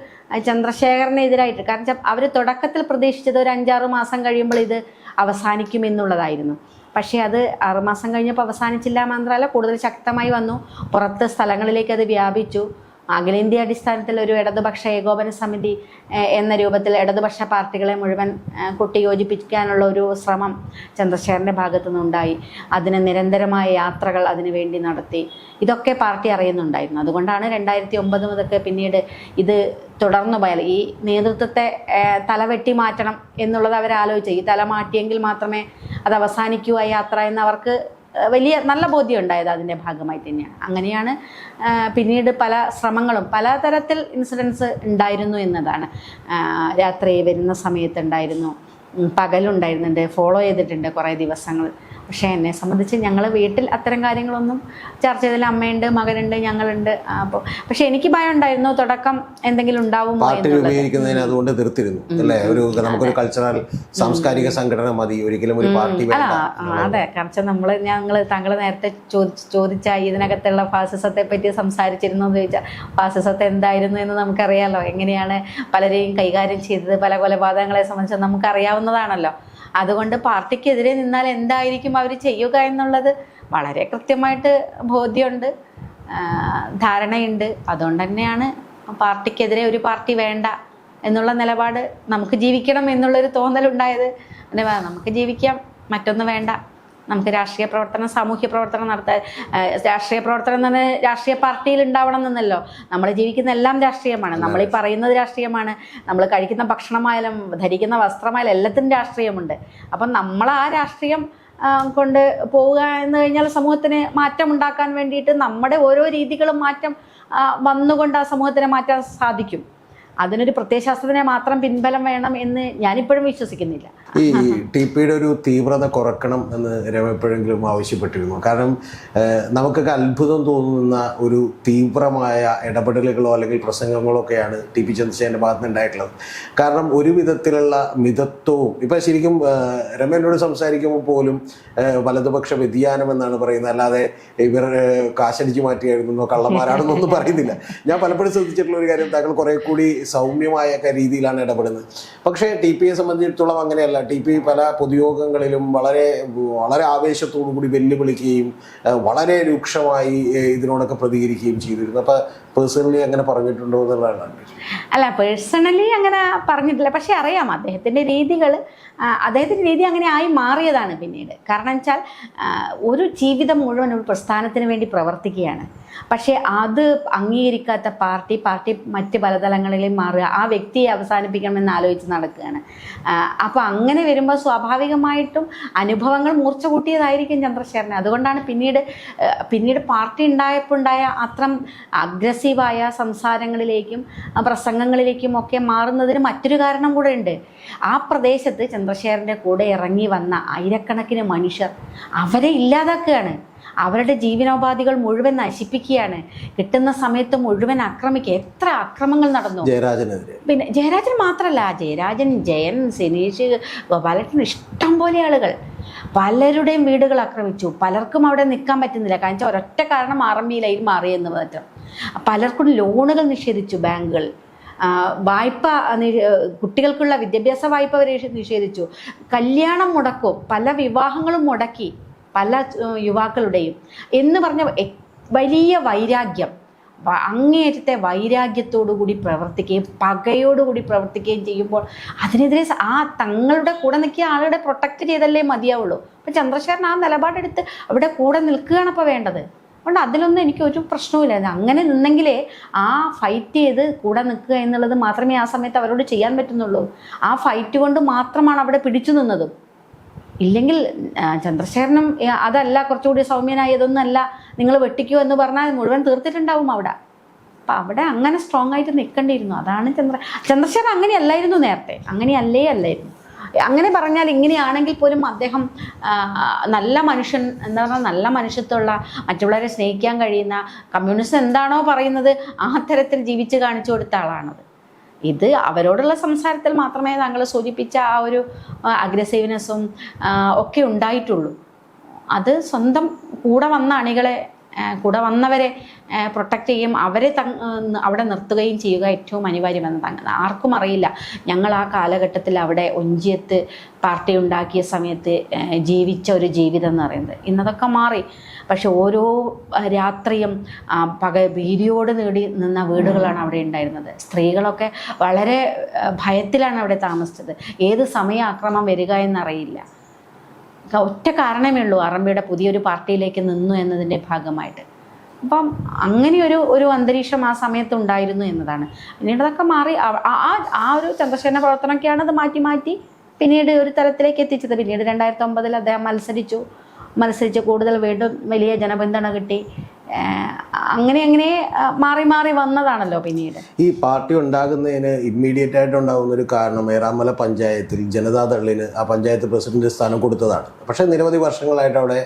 ചന്ദ്രശേഖരനെതിരായിട്ട്, കാരണം അവർ തുടക്കത്തിൽ പ്രതീക്ഷിച്ചത് ഒരു 5-6 മാസം കഴിയുമ്പോൾ ഇത് അവസാനിക്കുമെന്നുള്ളതായിരുന്നു. പക്ഷേ അത് 6 മാസം കഴിഞ്ഞപ്പോൾ അവസാനിച്ചില്ല മാത്രമല്ല, കൂടുതൽ ശക്തമായി വന്നു. പുറത്ത് സ്ഥലങ്ങളിലേക്ക് അത് വ്യാപിച്ചു. അഖിലേന്ത്യാ അടിസ്ഥാനത്തിൽ ഒരു ഇടതുപക്ഷ ഏകോപന സമിതി എന്ന രൂപത്തിൽ ഇടതുപക്ഷ പാർട്ടികളെ മുഴുവൻ കൂട്ടിയോജിപ്പിക്കാനുള്ള ഒരു ശ്രമം ചന്ദ്രശേഖരൻ്റെ ഭാഗത്തു നിന്നുണ്ടായി. അതിന് നിരന്തരമായ യാത്രകൾ അതിനു വേണ്ടി നടത്തി. ഇതൊക്കെ പാർട്ടി അറിയുന്നുണ്ടായിരുന്നു. അതുകൊണ്ടാണ് 2009 മുതൽ പിന്നീട് ഇത് തുടർന്നു പോയാൽ ഈ നേതൃത്വത്തെ തലവെട്ടി മാറ്റണം എന്നുള്ളത് അവരാലോചിച്ചു. ഈ തല മാറ്റിയെങ്കിൽ മാത്രമേ അത് അവസാനിക്കൂ ആ യാത്ര എന്ന് അവർക്ക് വലിയ നല്ല ബോധ്യം ഉണ്ടായത് അതിൻ്റെ ഭാഗമായി തന്നെയാണ്. അങ്ങനെയാണ് പിന്നീട് പല ശ്രമങ്ങളും പലതരത്തിൽ ഇൻസിഡൻസ് ഉണ്ടായിരുന്നു എന്നതാണ്. രാത്രി വരുന്ന സമയത്തുണ്ടായിരുന്നു, പകലുണ്ടായിരുന്നുണ്ട്, ഫോളോ ചെയ്തിട്ടുണ്ട് കുറേ ദിവസങ്ങൾ. പക്ഷേ എന്നെ സംബന്ധിച്ച് ഞങ്ങൾ വീട്ടിൽ അത്തരം കാര്യങ്ങളൊന്നും ചർച്ച ചെയ്തില്ല. അമ്മയുണ്ട്, മകനുണ്ട്, ഞങ്ങളുണ്ട്. അപ്പോൾ പക്ഷെ എനിക്ക് ഭയം ഉണ്ടായിരുന്നു, തുടക്കം എന്തെങ്കിലും ഉണ്ടാവുമോ പാർട്ടി രൂപീകരിക്കുന്നതിന് അതുകൊണ്ട് തീർത്തിരുന്നു അല്ലേ? ഒരു നമുക്കൊരു കൾച്ചറൽ സാംസ്കാരിക സംഘടന മതി, ഒരിക്കലും ഒരു പാർട്ടി വേണ്ട. അതെ, കാരണം താങ്കൾ നേരത്തെ ചോദിച്ച ഇതിനകത്തുള്ള ഫാസിസത്തെ പറ്റി സംസാരിച്ചിരുന്നു എന്ന് ചോദിച്ചാൽ, ഫാസിസത്തെ എന്തായിരുന്നു എന്ന് നമുക്കറിയാലോ. എങ്ങനെയാണ് പലരെയും കൈകാര്യം ചെയ്തത്, പല കൊലപാതകങ്ങളെ സംബന്ധിച്ച് നമുക്കറിയാവുന്നതാണല്ലോ. അതുകൊണ്ട് പാർട്ടിക്കെതിരെ നിന്നാൽ എന്തായിരിക്കും അവർ ചെയ്യുക എന്നുള്ളത് വളരെ കൃത്യമായിട്ട് ബോധ്യമുണ്ട്, ധാരണയുണ്ട്. അതുകൊണ്ട് തന്നെയാണ് പാർട്ടിക്കെതിരെ ഒരു പാർട്ടി വേണ്ട എന്നുള്ള നിലപാട്, നമുക്ക് ജീവിക്കണം എന്നുള്ളൊരു തോന്നലുണ്ടായത്. നമുക്ക് ജീവിക്കാം, മറ്റൊന്ന് വേണ്ട, നമുക്ക് രാഷ്ട്രീയ പ്രവർത്തനം, സാമൂഹ്യ പ്രവർത്തനം നടത്താൻ. രാഷ്ട്രീയ പ്രവർത്തനം എന്ന് പറഞ്ഞാൽ രാഷ്ട്രീയ പാർട്ടിയിൽ ഉണ്ടാവണം എന്നല്ലോ. നമ്മൾ ജീവിക്കുന്ന എല്ലാം രാഷ്ട്രീയമാണ്, നമ്മൾ ഈ പറയുന്നത് രാഷ്ട്രീയമാണ്, നമ്മൾ കഴിക്കുന്ന ഭക്ഷണമായാലും ധരിക്കുന്ന വസ്ത്രമായാലും എല്ലാത്തിനും രാഷ്ട്രീയമുണ്ട്. അപ്പം നമ്മൾ ആ രാഷ്ട്രീയം കൊണ്ട് പോവുക എന്ന് കഴിഞ്ഞാൽ സമൂഹത്തിന് മാറ്റം ഉണ്ടാക്കാൻ വേണ്ടിയിട്ട് നമ്മുടെ ഓരോ രീതികളും മാറ്റം വന്നുകൊണ്ട് ആ സമൂഹത്തിനെ മാറ്റാൻ സാധിക്കും. അതിനൊരു പ്രത്യയശാസ്ത്രത്തിനെ മാത്രം പിൻബലം വേണം എന്ന് ഞാനിപ്പോഴും വിശ്വസിക്കുന്നില്ല. ഈ ടി.പിയുടെ ഒരു തീവ്രത കുറക്കണം എന്ന് രമ എപ്പോഴെങ്കിലും ആവശ്യപ്പെട്ടിരുന്നു? കാരണം നമുക്കൊക്കെ അത്ഭുതം തോന്നുന്ന ഒരു തീവ്രമായ ഇടപെടലുകളോ അല്ലെങ്കിൽ പ്രസംഗങ്ങളോ ഒക്കെയാണ് ടി.പി. ചന്ദ്രശേഖരൻ്റെ ഭാഗത്ത് നിന്ന് ഉണ്ടായിട്ടുള്ളത്. കാരണം ഒരു വിധത്തിലുള്ള മിതത്വവും, ഇപ്പം ശരിക്കും രമേനോട് സംസാരിക്കുമ്പോൾ പോലും വലതുപക്ഷ വ്യതിയാനം എന്നാണ് പറയുന്നത്, അല്ലാതെ ഇവർ കാശടിച്ചു മാറ്റിയായിരുന്നോ കള്ളന്മാരാണെന്നൊന്നും പറയുന്നില്ല. ഞാൻ പലപ്പോഴും ശ്രദ്ധിച്ചിട്ടുള്ള ഒരു കാര്യം, താങ്കൾ കുറെ കൂടി സൗമ്യമായ രീതിയിലാണ് ഇടപെടുന്നത്. പക്ഷേ ടി.പിയെ സംബന്ധിച്ചിടത്തോളം അങ്ങനെയല്ല. ടി.പി പല പൊതുയോഗങ്ങളിലും വളരെ വളരെ ആവേശത്തോടു കൂടി വെല്ലുവിളിക്കുകയും വളരെ രൂക്ഷമായി ഇതിനോടൊക്കെ പ്രതികരിക്കുകയും ചെയ്തിരുന്നു. അപ്പോൾ പേഴ്സണലി അങ്ങനെ പറഞ്ഞിട്ടുണ്ടോ എന്നുള്ളതാണ്. അല്ല, പേഴ്സണലി അങ്ങനെ പറഞ്ഞിട്ടില്ല. പക്ഷെ അറിയാം അദ്ദേഹത്തിൻ്റെ രീതികൾ, അദ്ദേഹത്തിൻ്റെ രീതി അങ്ങനെ ആയി മാറിയതാണ് പിന്നീട്. കാരണം വെച്ചാൽ ഒരു ജീവിതം മുഴുവൻ ഒരു പ്രസ്ഥാനത്തിന് വേണ്ടി പ്രവർത്തിക്കുകയാണ്. പക്ഷേ അത് അംഗീകരിക്കാത്ത പാർട്ടി മറ്റ് പലതലങ്ങളിലും മാറുക, ആ വ്യക്തിയെ അവസാനിപ്പിക്കണമെന്ന് ആലോചിച്ച് നടക്കുകയാണ്. അപ്പോൾ അങ്ങനെ വരുമ്പോൾ സ്വാഭാവികമായിട്ടും അനുഭവങ്ങൾ മൂർച്ച കൂട്ടിയതായിരിക്കും ചന്ദ്രശേഖരന്. അതുകൊണ്ടാണ് പിന്നീട് പാർട്ടി ഉണ്ടായ അത്രം അഗ്രസീവായ സംസാരങ്ങളിലേക്കും പ്രസംഗങ്ങളിലേക്കും ഒക്കെ മാറുന്നതിന് മറ്റൊരു കാരണം കൂടെ ഉണ്ട്. ആ പ്രദേശത്ത് ചന്ദ്രശേഖരൻ്റെ കൂടെ ഇറങ്ങി വന്ന ആയിരക്കണക്കിന് മനുഷ്യർ അവരെ ഇല്ലാതാക്കുകയാണ്, അവരുടെ ജീവനോപാധികൾ മുഴുവൻ നശിപ്പിക്കുകയാണ്, കിട്ടുന്ന സമയത്ത് മുഴുവൻ ആക്രമിക്കുക. എത്ര അക്രമങ്ങൾ നടന്നു ജയരാജനെതിരെ. പിന്നെ ജയരാജൻ മാത്രമല്ല, ജയൻ, സിനീഷ്, ഗോപാലകൃഷ്ണൻ, ഇഷ്ടം പോലെ ആളുകൾ പലരുടെയും വീടുകൾ ആക്രമിച്ചു. പലർക്കും അവിടെ നിൽക്കാൻ പറ്റുന്നില്ല. കാരണം വെച്ചാൽ ഒരൊറ്റ കാരണം ആർമിയിലായി മാറിയെന്ന് മാത്രം. പലർക്കും ലോണുകൾ നിഷേധിച്ചു ബാങ്കുകൾ. വായ്പ, കുട്ടികൾക്കുള്ള വിദ്യാഭ്യാസ വായ്പ അവർ നിഷേധിച്ചു. കല്യാണം മുടക്കും, പല വിവാഹങ്ങളും മുടക്കി പല യുവാക്കളുടെയും എന്ന് പറഞ്ഞ വലിയ വൈരാഗ്യം, അങ്ങേയറ്റത്തെ വൈരാഗ്യത്തോടുകൂടി പ്രവർത്തിക്കുകയും പകയോടുകൂടി പ്രവർത്തിക്കുകയും ചെയ്യുമ്പോൾ അതിനെതിരെ തങ്ങളുടെ കൂടെ നിൽക്കിയ ആളുടെ പ്രൊട്ടക്റ്റ് ചെയ്തല്ലേ മതിയാവുള്ളൂ. അപ്പം ചന്ദ്രശേഖരൻ ആ നിലപാടെടുത്ത് അവിടെ കൂടെ നിൽക്കുകയാണ് ഇപ്പോൾ വേണ്ടത്. അതുകൊണ്ട് അതിലൊന്നും എനിക്കൊരു പ്രശ്നവുമില്ല. അങ്ങനെ നിന്നെങ്കിലേ ആ ഫൈറ്റ് ചെയ്ത് കൂടെ നിൽക്കുക എന്നുള്ളത് മാത്രമേ ആ സമയത്ത് അവരോട് ചെയ്യാൻ പറ്റുന്നുള്ളൂ. ആ ഫൈറ്റ് കൊണ്ട് മാത്രമാണ് അവിടെ പിടിച്ചു നിന്നതും. ഇല്ലെങ്കിൽ ചന്ദ്രശേഖരനും അതല്ല, കുറച്ചുകൂടി സൗമ്യനായതൊന്നുമല്ല, നിങ്ങൾ വെട്ടിക്കൂ എന്ന് പറഞ്ഞാൽ മുഴുവൻ തീർത്തിട്ടുണ്ടാവും അവിടെ. അപ്പം അവിടെ അങ്ങനെ സ്ട്രോങ് ആയിട്ട് നിൽക്കേണ്ടിയിരുന്നു. അതാണ് ചന്ദ്രശേഖരൻ അങ്ങനെയല്ലായിരുന്നു നേരത്തെ, അല്ലായിരുന്നു. അങ്ങനെ പറഞ്ഞാൽ ഇങ്ങനെയാണെങ്കിൽ പോലും അദ്ദേഹം നല്ല മനുഷ്യൻ, എന്താ പറയുക, നല്ല മനുഷ്യത്വമുള്ള, മറ്റുള്ളവരെ സ്നേഹിക്കാൻ കഴിയുന്ന, കമ്മ്യൂണിസം എന്താണോ പറയുന്നത് ആ തരത്തിൽ ജീവിച്ച് കാണിച്ചു കൊടുത്ത ആളാണത്. ഇത് അവരോടുള്ള സംസാരത്തിൽ മാത്രമേ താങ്കൾ സൂചിപ്പിച്ച ആ ഒരു അഗ്രസീവ്നെസ്സും ഒക്കെ ഉണ്ടായിട്ടുള്ളൂ. അത് സ്വന്തം കൂടെ വന്ന അണികളെ, കൂടെ വന്നവരെ പ്രൊട്ടക്റ്റ് ചെയ്യും, അവരെ അവിടെ നിർത്തുകയും ചെയ്യുക ഏറ്റവും അനിവാര്യമെന്ന് ആർക്കും അറിയില്ല. ഞങ്ങൾ ആ കാലഘട്ടത്തിൽ അവിടെ ഒഞ്ചിയത്ത് പാർട്ടി ഉണ്ടാക്കിയ സമയത്ത് ജീവിച്ച ഒരു ജീവിതം എന്ന് പറയുന്നത്. ഇന്നതൊക്കെ മാറി. പക്ഷെ ഓരോ രാത്രിയും ഭീതിയോട് നേടി നിന്ന വീടുകളാണ് അവിടെ ഉണ്ടായിരുന്നത്. സ്ത്രീകളൊക്കെ വളരെ ഭയത്തിലാണ് അവിടെ താമസിച്ചത്. ഏത് സമയം ആക്രമണം വരിക എന്നറിയില്ല. ഒറ്റ കാരണമേ ഉള്ളൂ, അറബിയുടെ പുതിയൊരു പാർട്ടിയിലേക്ക് നിന്നു എന്നതിൻ്റെ ഭാഗമായിട്ട്. അപ്പം അങ്ങനെയൊരു അന്തരീക്ഷം ആ സമയത്ത് ഉണ്ടായിരുന്നു എന്നതാണ്. പിന്നീട് അതൊക്കെ മാറി. ആ ഒരു ചന്ദ്രശേഖരൻ്റെ പ്രവർത്തനമൊക്കെയാണ് അത് മാറ്റി പിന്നീട് ഒരു തലത്തിലേക്ക് എത്തിച്ചത്. പിന്നീട് 2009 അദ്ദേഹം മത്സരിച്ച് കൂടുതൽ വീണ്ടും വലിയ ജനപിന്തുണ കിട്ടി. അങ്ങനെ മാറി വന്നതാണല്ലോ പിന്നീട്. ഈ പാർട്ടി ഉണ്ടാകുന്നതിന് ഇമ്മീഡിയറ്റ് ആയിട്ട് ഉണ്ടാകുന്ന ഒരു കാരണം ഏറാമല പഞ്ചായത്തിൽ ജനതാദളിന് ആ പഞ്ചായത്ത് പ്രസിഡന്റ് സ്ഥാനം കൊടുത്തതാണ്. പക്ഷേ നിരവധി വർഷങ്ങളായിട്ട് അവിടെ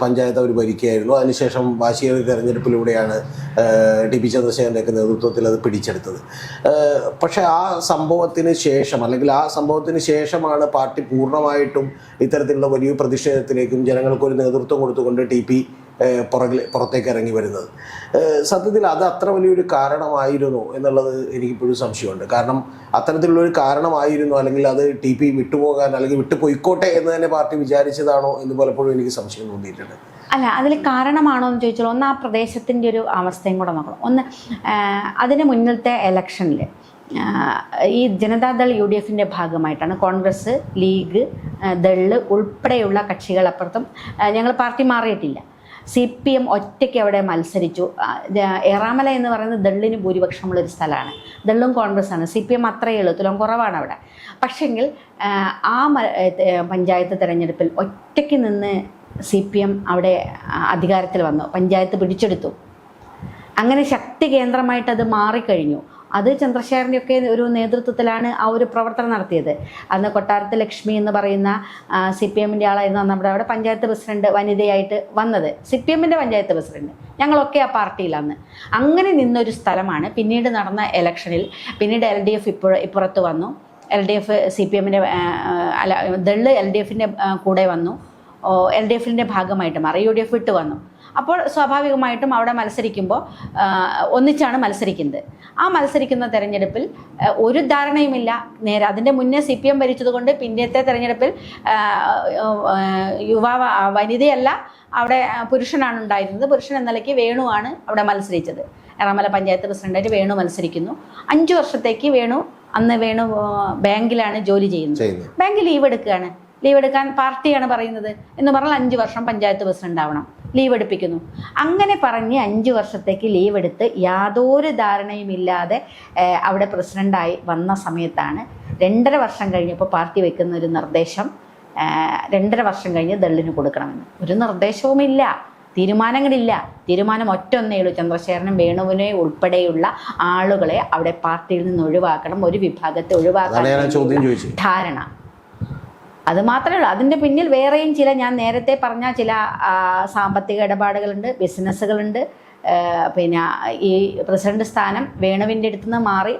പഞ്ചായത്ത് അവർ ഭരിക്കുകയായിരുന്നു. അതിനുശേഷം വാശിയേറിയ തെരഞ്ഞെടുപ്പിലൂടെയാണ് ടി.പി. ചന്ദ്രശേഖരൻ്റെയൊക്കെ നേതൃത്വത്തിൽ അത് പിടിച്ചെടുത്തത്. പക്ഷേ ആ സംഭവത്തിന് ശേഷമാണ് പാർട്ടി പൂർണ്ണമായിട്ടും ഇത്തരത്തിലുള്ള വലിയ പ്രതിഷേധത്തിലേക്കും ജനങ്ങൾക്കൊരു നേതൃത്വം കൊടുത്തുകൊണ്ട് ടി.പി. പുറത്തേക്ക് ഇറങ്ങി വരുന്നത്. സത്യത്തിൽ അത് അത്ര വലിയൊരു കാരണമായിരുന്നു എന്നുള്ളത് എനിക്കിപ്പോഴും സംശയമുണ്ട്. കാരണം അത്തരത്തിലുള്ളൊരു കാരണമായിരുന്നു, അല്ലെങ്കിൽ അത് ടി.പി. വിട്ടുപോകാൻ അല്ലെങ്കിൽ വിട്ടുപോയിക്കോട്ടെ എന്ന് തന്നെ പാർട്ടി വിചാരിച്ചതാണോ എന്ന് പലപ്പോഴും എനിക്ക് സംശയം തോന്നിയിട്ടുണ്ട്. അല്ല, അതിൽ കാരണമാണോ എന്ന് ചോദിച്ചാൽ ഒന്ന് ആ പ്രദേശത്തിൻ്റെ ഒരു അവസ്ഥയും കൂടെ നോക്കണം. ഒന്ന് അതിന് മുന്നിലത്തെ ഇലക്ഷനിൽ ഈ ജനതാദൾ UDFൻ്റെ ഭാഗമായിട്ടാണ് കോൺഗ്രസ്, ലീഗ്, ദള് ഉൾപ്പെടെയുള്ള കക്ഷികൾ അപ്പുറത്തും ഞങ്ങൾ പാർട്ടി മാറിയിട്ടില്ല. CPM ഒറ്റയ്ക്ക് അവിടെ മത്സരിച്ചു. ഏറാമല എന്ന് പറയുന്നത് ദള്ളിന് ഭൂരിപക്ഷമുള്ളൊരു സ്ഥലമാണ്. ദള്ളും കോൺഗ്രസ്സാണ്. CPM അത്രയേ ഉള്ളൂ, തുലം കുറവാണ് അവിടെ. പക്ഷെങ്കിൽ ആ പഞ്ചായത്ത് തിരഞ്ഞെടുപ്പിൽ ഒറ്റയ്ക്ക് നിന്ന് CPM അവിടെ അധികാരത്തിൽ വന്നു, പഞ്ചായത്ത് പിടിച്ചെടുത്തു. അങ്ങനെ ശക്തി കേന്ദ്രമായിട്ട് അത് മാറിക്കഴിഞ്ഞു. അത് ചന്ദ്രശേഖരൻ്റെയൊക്കെ ഒരു നേതൃത്വത്തിലാണ് ആ ഒരു പ്രവർത്തനം നടത്തിയത്. അന്ന് കൊട്ടാരത്ത് ലക്ഷ്മി എന്ന് പറയുന്ന CPMൻ്റെ ആളായിരുന്നു നമ്മുടെ അവിടെ പഞ്ചായത്ത് പ്രസിഡന്റ് വനിതയായിട്ട് വന്നത്. CPMൻ്റെ പഞ്ചായത്ത് പ്രസിഡന്റ്. ഞങ്ങളൊക്കെ ആ പാർട്ടിയിലാണ്. അങ്ങനെ നിന്നൊരു സ്ഥലമാണ്. പിന്നീട് നടന്ന ഇലക്ഷനിൽ പിന്നീട് LDF ഇപ്പുറത്ത് വന്നു. LDF CPMൻ്റെ ദള് LDFൻ്റെ കൂടെ വന്നു. LDFൻ്റെ ഭാഗമായിട്ട് മാറി. UDF വിട്ട് വന്നു. അപ്പോൾ സ്വാഭാവികമായിട്ടും അവിടെ മത്സരിക്കുമ്പോൾ ഒന്നിച്ചാണ് മത്സരിക്കുന്നത്. ആ മത്സരിക്കുന്ന തെരഞ്ഞെടുപ്പിൽ ഒരു ധാരണയുമില്ല. നേരെ അതിൻ്റെ മുന്നേ CPM ഭരിച്ചതുകൊണ്ട് പിന്നത്തെ തെരഞ്ഞെടുപ്പിൽ വനിതയല്ല, അവിടെ പുരുഷനാണ് ഉണ്ടായിരുന്നത്. പുരുഷൻ എന്ന നിലയ്ക്ക് വേണുവാണ് അവിടെ മത്സരിച്ചത്. ഏറാമല പഞ്ചായത്ത് പ്രസിഡന്റായിട്ട് വേണു മത്സരിക്കുന്നു. 5 വർഷത്തേക്ക് അന്ന് വേണു ബാങ്കിലാണ് ജോലി ചെയ്യുന്നത്. ബാങ്ക് ലീവ് എടുക്കാൻ പാർട്ടിയാണ് പറയുന്നത് എന്ന് പറഞ്ഞാൽ 5 വർഷം പഞ്ചായത്ത് പ്രസിഡന്റ് ആവണം, ലീവ് എടുപ്പിക്കുന്നു. അങ്ങനെ പറഞ്ഞ് 5 വർഷത്തേക്ക് ലീവ് എടുത്ത് യാതൊരു ധാരണയുമില്ലാതെ അവിടെ പ്രസിഡൻ്റായി വന്ന സമയത്താണ് 2.5 വർഷം കഴിഞ്ഞപ്പോൾ പാർട്ടി വയ്ക്കുന്ന ഒരു നിർദ്ദേശം 2.5 വർഷം കഴിഞ്ഞ് ദള്ളിന് കൊടുക്കണമെന്ന്. ഒരു നിർദ്ദേശവുമില്ല, തീരുമാനങ്ങളില്ല. തീരുമാനം ഒറ്റൊന്നേ ഉള്ളൂ, ചന്ദ്രശേഖരനും വേണുവിനെ ഉൾപ്പെടെയുള്ള ആളുകളെ അവിടെ പാർട്ടിയിൽ നിന്ന് ഒഴിവാക്കണം, ഒരു വിഭാഗത്തെ ഒഴിവാക്കണം ധാരണ. അത് മാത്രമേ ഉള്ളൂ. അതിൻ്റെ പിന്നിൽ വേറെയും ഞാൻ നേരത്തെ പറഞ്ഞ ചില സാമ്പത്തിക ഇടപാടുകളുണ്ട്, ബിസിനസ്സുകളുണ്ട്. പിന്നെ ഈ പ്രസിഡന്റ് സ്ഥാനം വേണുവിൻ്റെ അടുത്ത് നിന്ന് മാറി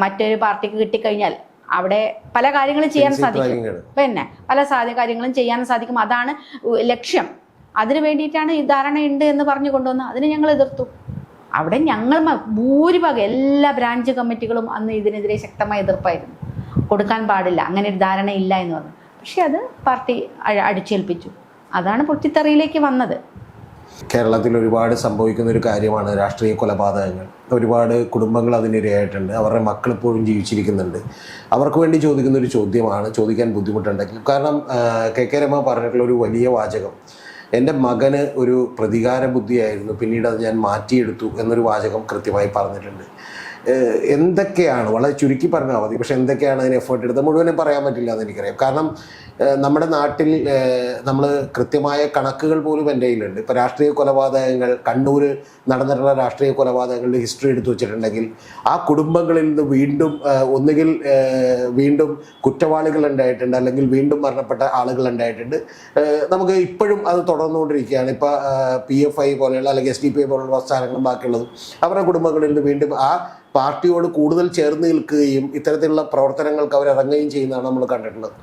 മറ്റൊരു പാർട്ടിക്ക് കിട്ടിക്കഴിഞ്ഞാൽ അവിടെ പല കാര്യങ്ങളും ചെയ്യാൻ സാധിക്കും. പിന്നെ പല കാര്യങ്ങളും ചെയ്യാൻ സാധിക്കും. അതാണ് ലക്ഷ്യം. അതിനു വേണ്ടിയിട്ടാണ് ഈ ധാരണയുണ്ട് എന്ന് പറഞ്ഞു കൊണ്ടുവന്ന് അതിന് ഞങ്ങൾ എതിർത്തു. അവിടെ ഞങ്ങൾ ഭൂരിഭാഗം എല്ലാ ബ്രാഞ്ച് കമ്മിറ്റികളും അന്ന് ഇതിനെതിരെ ശക്തമായ എതിർപ്പായിരുന്നു. കൊടുക്കാൻ പാടില്ല, അങ്ങനെ ഒരു ധാരണയില്ല എന്ന് പറഞ്ഞു. പക്ഷെ അത് പാർട്ടി അടിച്ചേൽപ്പിച്ചു. അതാണ് പൊട്ടിത്തെറിയിലേക്ക് വന്നത്. കേരളത്തിൽ ഒരുപാട് സംഭവിക്കുന്ന ഒരു കാര്യമാണ് രാഷ്ട്രീയ കൊലപാതകങ്ങൾ. ഒരുപാട് കുടുംബങ്ങൾ അതിനിരയായിട്ടുണ്ട്. അവരുടെ മക്കൾ ഇപ്പോഴും ജീവിച്ചിരിക്കുന്നുണ്ട്. അവർക്ക് വേണ്ടി ചോദിക്കുന്ന ഒരു ചോദ്യമാണ്, ചോദിക്കാൻ ബുദ്ധിമുട്ടുണ്ടെങ്കിലും. കാരണം KK രമ പറഞ്ഞിട്ടുള്ള ഒരു വലിയ വാചകം, എൻ്റെ മകന് ഒരു പ്രതികാര ബുദ്ധിയായിരുന്നു, പിന്നീട് അത് ഞാൻ മാറ്റിയെടുത്തു എന്നൊരു വാചകം കൃത്യമായി പറഞ്ഞിട്ടുണ്ട്. എന്തൊക്കെയാണ്, വളരെ ചുരുക്കി പറഞ്ഞാൽ മതി, പക്ഷെ എന്തൊക്കെയാണ് അതിന് എഫേർട്ട് എടുത്തത് മുഴുവനും പറയാൻ പറ്റില്ല എന്ന് എനിക്കറിയാം. കാരണം നമ്മുടെ നാട്ടിൽ നമ്മൾ കൃത്യമായ കണക്കുകൾ പോലും എൻ്റെ കയ്യിലുണ്ട്. ഇപ്പോൾ രാഷ്ട്രീയ കൊലപാതകങ്ങൾ, കണ്ണൂർ നടന്നിട്ടുള്ള രാഷ്ട്രീയ കൊലപാതകങ്ങളുടെ ഹിസ്റ്ററി എടുത്തു വെച്ചിട്ടുണ്ടെങ്കിൽ ആ കുടുംബങ്ങളിൽ നിന്ന് ഒന്നുകിൽ വീണ്ടും കുറ്റവാളികൾ ഉണ്ടായിട്ടുണ്ട്, അല്ലെങ്കിൽ വീണ്ടും മരണപ്പെട്ട ആളുകൾ ഉണ്ടായിട്ടുണ്ട്. നമുക്ക് ഇപ്പോഴും അത് തുടർന്നുകൊണ്ടിരിക്കുകയാണ്. ഇപ്പോൾ PFI പോലെയുള്ള അല്ലെങ്കിൽ SDPI പോലുള്ള പ്രസ്ഥാനങ്ങളും ബാക്കിയുള്ളതും അവരുടെ കുടുംബങ്ങളിൽ നിന്ന് വീണ്ടും ആ പാർട്ടിയോട് കൂടുതൽ ചേർന്ന് നിൽക്കുകയും ഇത്തരത്തിലുള്ള പ്രവർത്തനങ്ങൾക്ക് അവർ ഇറങ്ങുകയും ചെയ്യുന്നതാണ് നമ്മൾ കണ്ടിട്ടുള്ളത്.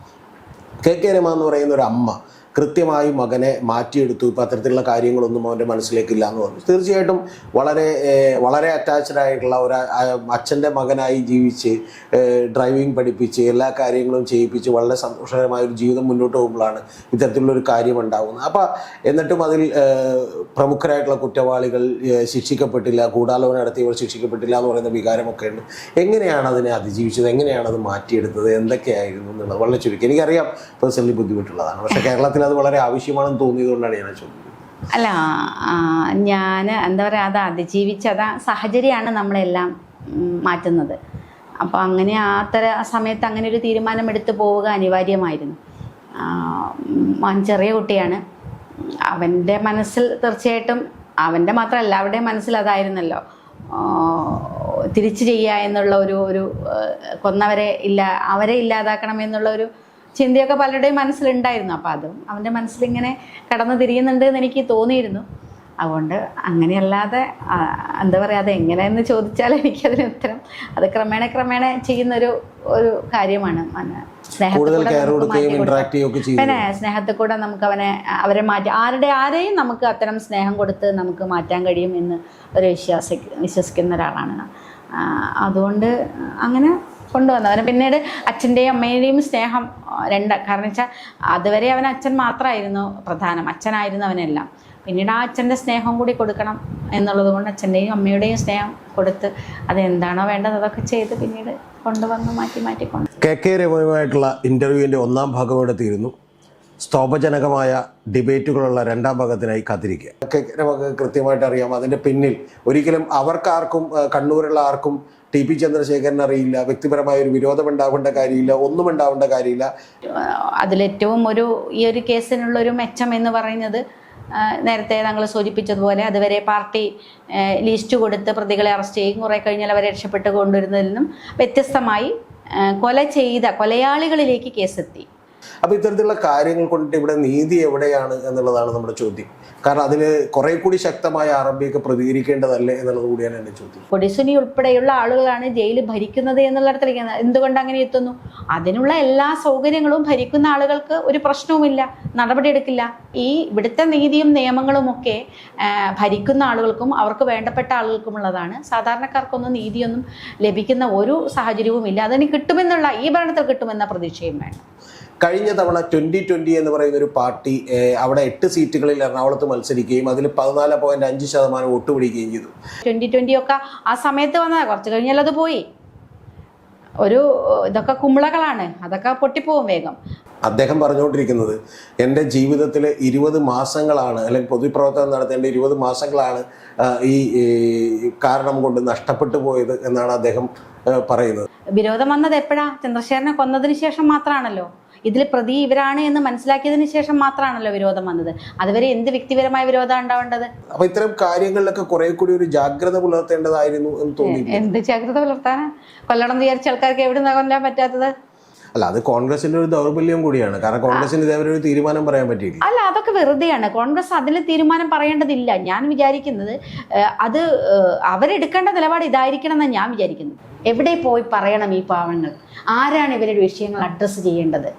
കെ രമ എന്ന് പറയുന്ന ഒരു അമ്മ കൃത്യമായി മകനെ മാറ്റിയെടുത്തു. ഇപ്പം അത്തരത്തിലുള്ള കാര്യങ്ങളൊന്നും അവൻ്റെ മനസ്സിലേക്കില്ല എന്ന് പറഞ്ഞു. തീർച്ചയായിട്ടും വളരെ അറ്റാച്ച്ഡ് ആയിട്ടുള്ള ഒരു അച്ഛൻ്റെ മകനായി ജീവിച്ച് ഡ്രൈവിംഗ് പഠിപ്പിച്ച് എല്ലാ കാര്യങ്ങളും ചെയ്യിപ്പിച്ച് വളരെ സന്തോഷകരമായ ഒരു ജീവിതം മുന്നോട്ട് പോകുമ്പോഴാണ് ഇത്തരത്തിലുള്ളൊരു കാര്യം ഉണ്ടാകുന്നത്. അപ്പം എന്നിട്ടും അതിൽ പ്രമുഖരായിട്ടുള്ള കുറ്റവാളികൾ ശിക്ഷിക്കപ്പെട്ടില്ല, ഗൂഢാലോചന നടത്തിയവർ ശിക്ഷിക്കപ്പെട്ടില്ല എന്ന് പറയുന്ന വികാരമൊക്കെ ഉണ്ട്. എങ്ങനെയാണ് അതിനെ അതിജീവിച്ചത്, എങ്ങനെയാണ് അത് മാറ്റിയെടുത്തത്, എന്തൊക്കെയായിരുന്നു എന്നുള്ളത് വളരെ ചുരുക്കി. എനിക്കറിയാം പേഴ്സണലി ബുദ്ധിമുട്ടുള്ളതാണ്, പക്ഷേ കേരളത്തിൽ അത് വളരെ ആവശ്യമാണെന്ന് തോന്നിയതുകൊണ്ടാണ് ഞാൻ ചോദിക്കുന്നത്. അല്ല, ഞാൻ എന്താ പറയുക, അത് അതിജീവിച്ചത് സാഹചര്യമാണ് നമ്മളെല്ലാം മാറ്റുന്നത്. അപ്പോൾ അങ്ങനെ ആ സമയത്ത് അങ്ങനെ ഒരു തീരുമാനം എടുത്തു പോവുക അനിവാര്യമായിരുന്നു. ചെറിയ കുട്ടിയാണ്, അവൻ്റെ മനസ്സിൽ തീർച്ചയായിട്ടും, അവൻ്റെ മാത്രമല്ല എല്ലാവരുടെയും മനസ്സിൽ അതായിരുന്നല്ലോ, തിരിച്ചു ചെയ്യുക എന്നുള്ള ഒരു കൊന്നവരെ അവരെ ഇല്ലാതാക്കണം എന്നുള്ള ഒരു ചിന്തയൊക്കെ പലരുടെയും മനസ്സിലുണ്ടായിരുന്നു. അപ്പോൾ അതും അവൻ്റെ മനസ്സിലിങ്ങനെ കടന്നു തിരിയുന്നുണ്ട് എന്ന് എനിക്ക് തോന്നിയിരുന്നു. അതുകൊണ്ട് അങ്ങനെയല്ലാതെ എന്താ പറയുക, അത് എങ്ങനെയെന്ന് ചോദിച്ചാൽ എനിക്കതിന് ഉത്തരം അത് ക്രമേണ ചെയ്യുന്നൊരു കാര്യമാണ്. പിന്നെ സ്നേഹത്തിൽ കൂടെ നമുക്ക് അവരെ മാറ്റി ആരെയും നമുക്ക് അത്തരം സ്നേഹം കൊടുത്ത് നമുക്ക് മാറ്റാൻ കഴിയും എന്ന് ഒരു വിശ്വസിക്കുന്ന ഒരാളാണ്. അതുകൊണ്ട് അങ്ങനെ കൊണ്ടുവന്നു. അവന് പിന്നീട് അച്ഛൻ്റെയും അമ്മയുടെയും സ്നേഹം കാരണം വെച്ചാൽ അതുവരെ അവൻ അച്ഛൻ മാത്രമായിരുന്നു പ്രധാനം, അച്ഛനായിരുന്നു അവനെല്ലാം. പിന്നീട് ആ അച്ഛൻ്റെ സ്നേഹം കൂടി കൊടുക്കണം എന്നുള്ളത് കൊണ്ട് അച്ഛൻ്റെയും അമ്മയുടെയും സ്നേഹം കൊടുത്ത് അതെന്താണോ വേണ്ടത് അതൊക്കെ ചെയ്ത് പിന്നീട് കൊണ്ടുവന്ന് മാറ്റിക്കൊണ്ട്. കെ രമയുമായിട്ടുള്ള ഇൻ്റർവ്യൂവിൻ്റെ 1ാം ഭാഗം ഇവിടെ തീരുന്നു. സ്തോഭജനകമായ ഡിബേറ്റുകളുള്ള 2ാം ഭാഗത്തിനായി കാത്തിരിക്കുക. കെ രമക്ക് കൃത്യമായിട്ട് അറിയാം അതിൻ്റെ പിന്നിൽ ഒരിക്കലും അവർക്കാർക്കും, കണ്ണൂരുള്ള ആർക്കും ടി.പി. ചന്ദ്രശേഖരൻ അറിയില്ല, വ്യക്തിപരമായ ഒരു വിരോധം ഉണ്ടാവേണ്ട കാര്യമില്ല, ഒന്നും ഉണ്ടാവേണ്ട കാര്യമില്ല. അതിലേറ്റവും ഈ ഒരു കേസിനുള്ളൊരു മെച്ചം എന്ന് പറയുന്നത് നേരത്തെ താങ്കൾ സൂചിപ്പിച്ചതുപോലെ അതുവരെ പാർട്ടി ലിസ്റ്റ് കൊടുത്ത് പ്രതികളെ അറസ്റ്റ് ചെയ്യും, കുറേ കഴിഞ്ഞാൽ അവരെ രക്ഷപ്പെട്ട് കൊണ്ടുവരുന്നതിൽ നിന്നും വ്യത്യസ്തമായി കൊല ചെയ്ത കൊലയാളികളിലേക്ക് കേസെത്തി. അപ്പോൾ ഇത്തരത്തിലുള്ള കാര്യങ്ങൾ കൊണ്ടിട്ട് ഇവിടെ നീതി എവിടെയാണ് എന്നുള്ളതാണ് നമ്മുടെ ചോദ്യം. കാരണം അതിന് കുറെ കൂടി ശക്തമായ ആർഎംപിയൊക്കെ പ്രതികരിക്കേണ്ടതല്ലേ എന്നുള്ളത് കൂടിയാണ് എൻ്റെ ചോദ്യം. കൊടിസുനി ഉൾപ്പെടെയുള്ള ആളുകളാണ് ജയിൽ ഭരിക്കുന്നത് എന്നുള്ളിടത്തേക്ക് എന്തുകൊണ്ട് അങ്ങനെ എത്തുന്നു? അതിനുള്ള എല്ലാ സൗകര്യങ്ങളും ഭരിക്കുന്ന ആളുകൾക്ക് ഒരു പ്രശ്നവുമില്ല, നടപടിയെടുക്കില്ല. ഇവിടുത്തെ നീതിയും നിയമങ്ങളും ഒക്കെ ഭരിക്കുന്ന ആളുകൾക്കും അവർക്ക് വേണ്ടപ്പെട്ട ആളുകൾക്കുമുള്ളതാണ്. സാധാരണക്കാർക്കൊന്നും നീതിയൊന്നും ലഭിക്കുന്ന ഒരു സാഹചര്യവുമില്ല. അതിന് കിട്ടുമെന്നുള്ള, ഈ ഭരണത്തിൽ കിട്ടുമെന്ന പ്രതീക്ഷയും വേണം. കഴിഞ്ഞ തവണ 2020 എന്ന് പറയുന്ന ഒരു പാർട്ടി അവിടെ 8 സീറ്റുകളിൽ എറണാകുളത്ത് മത്സരിക്കുകയും അതിൽ 14.5% വോട്ട് പിടിക്കുകയും ചെയ്തു. 2020 ഒക്കെ ആ സമയത്ത് വന്നതാണ്, കുറച്ച് കഴിഞ്ഞാൽ അത് പോയി. ഇതൊക്കെ കുമ്പളകളാണ്, അതൊക്കെ പൊട്ടിപ്പോവും വേഗം. അദ്ദേഹം പറഞ്ഞുകൊണ്ടിരിക്കുന്നത് എൻ്റെ ജീവിതത്തിൽ 20 മാസങ്ങളാണ്, അല്ലെങ്കിൽ പൊതുപ്രവർത്തനം നടത്തേണ്ട 20 മാസങ്ങളാണ് ഈ കാരണം കൊണ്ട് നഷ്ടപ്പെട്ടു പോയത് എന്നാണ് അദ്ദേഹം പറയുന്നത്. വിരോധം വന്നത് എപ്പോഴാ? ചന്ദ്രശേഖരനെ കൊന്നതിന് ശേഷം മാത്രമാണല്ലോ. ഇതിൽ പ്രതി ഇവരാണ് എന്ന് മനസ്സിലാക്കിയതിന് ശേഷം മാത്രമാണല്ലോ വിരോധം വന്നത്. അതുവരെ എന്ത് വ്യക്തിപരമായ വിരോധം ഉണ്ടാവേണ്ടത്? അപ്പൊ ഇത്തരം കാര്യങ്ങളിലൊക്കെ കുറെ കൂടി ഒരു ജാഗ്രത പുലർത്തേണ്ടതായിരുന്നു എന്ന് തോന്നി. എന്ത് ജാഗ്രത പുലർത്താനാ? കൊല്ലണം വിചാരിച്ച ആൾക്കാർക്ക് എവിടെ നിന്ന് കൊല്ലാൻ പറ്റാത്തത്? അല്ല, അത് കോൺഗ്രസിന്റെ ഒരു ദൗർബല്യം കൂടിയാണ്. കാരണം കോൺഗ്രസിന് ഇതേവരെ ഒരു തീരുമാനം പറയാൻ പറ്റിയില്ല. അല്ല, അതൊക്കെ വെറുതെയാണ്. കോൺഗ്രസ് അതിൽ തീരുമാനം പറയേണ്ടതില്ല. ഞാൻ വിചാരിക്കുന്നത് അത് അവരെടുക്കേണ്ട നിലപാട് ഇതായിരിക്കണം എന്നാണ് ഞാൻ വിചാരിക്കുന്നത്. എവിടെ പോയി പറയണം ഈ പാവങ്ങൾ? ആരാണ് ഇവരുടെ വിഷയങ്ങൾ അഡ്രസ്സ് ചെയ്യേണ്ടത്?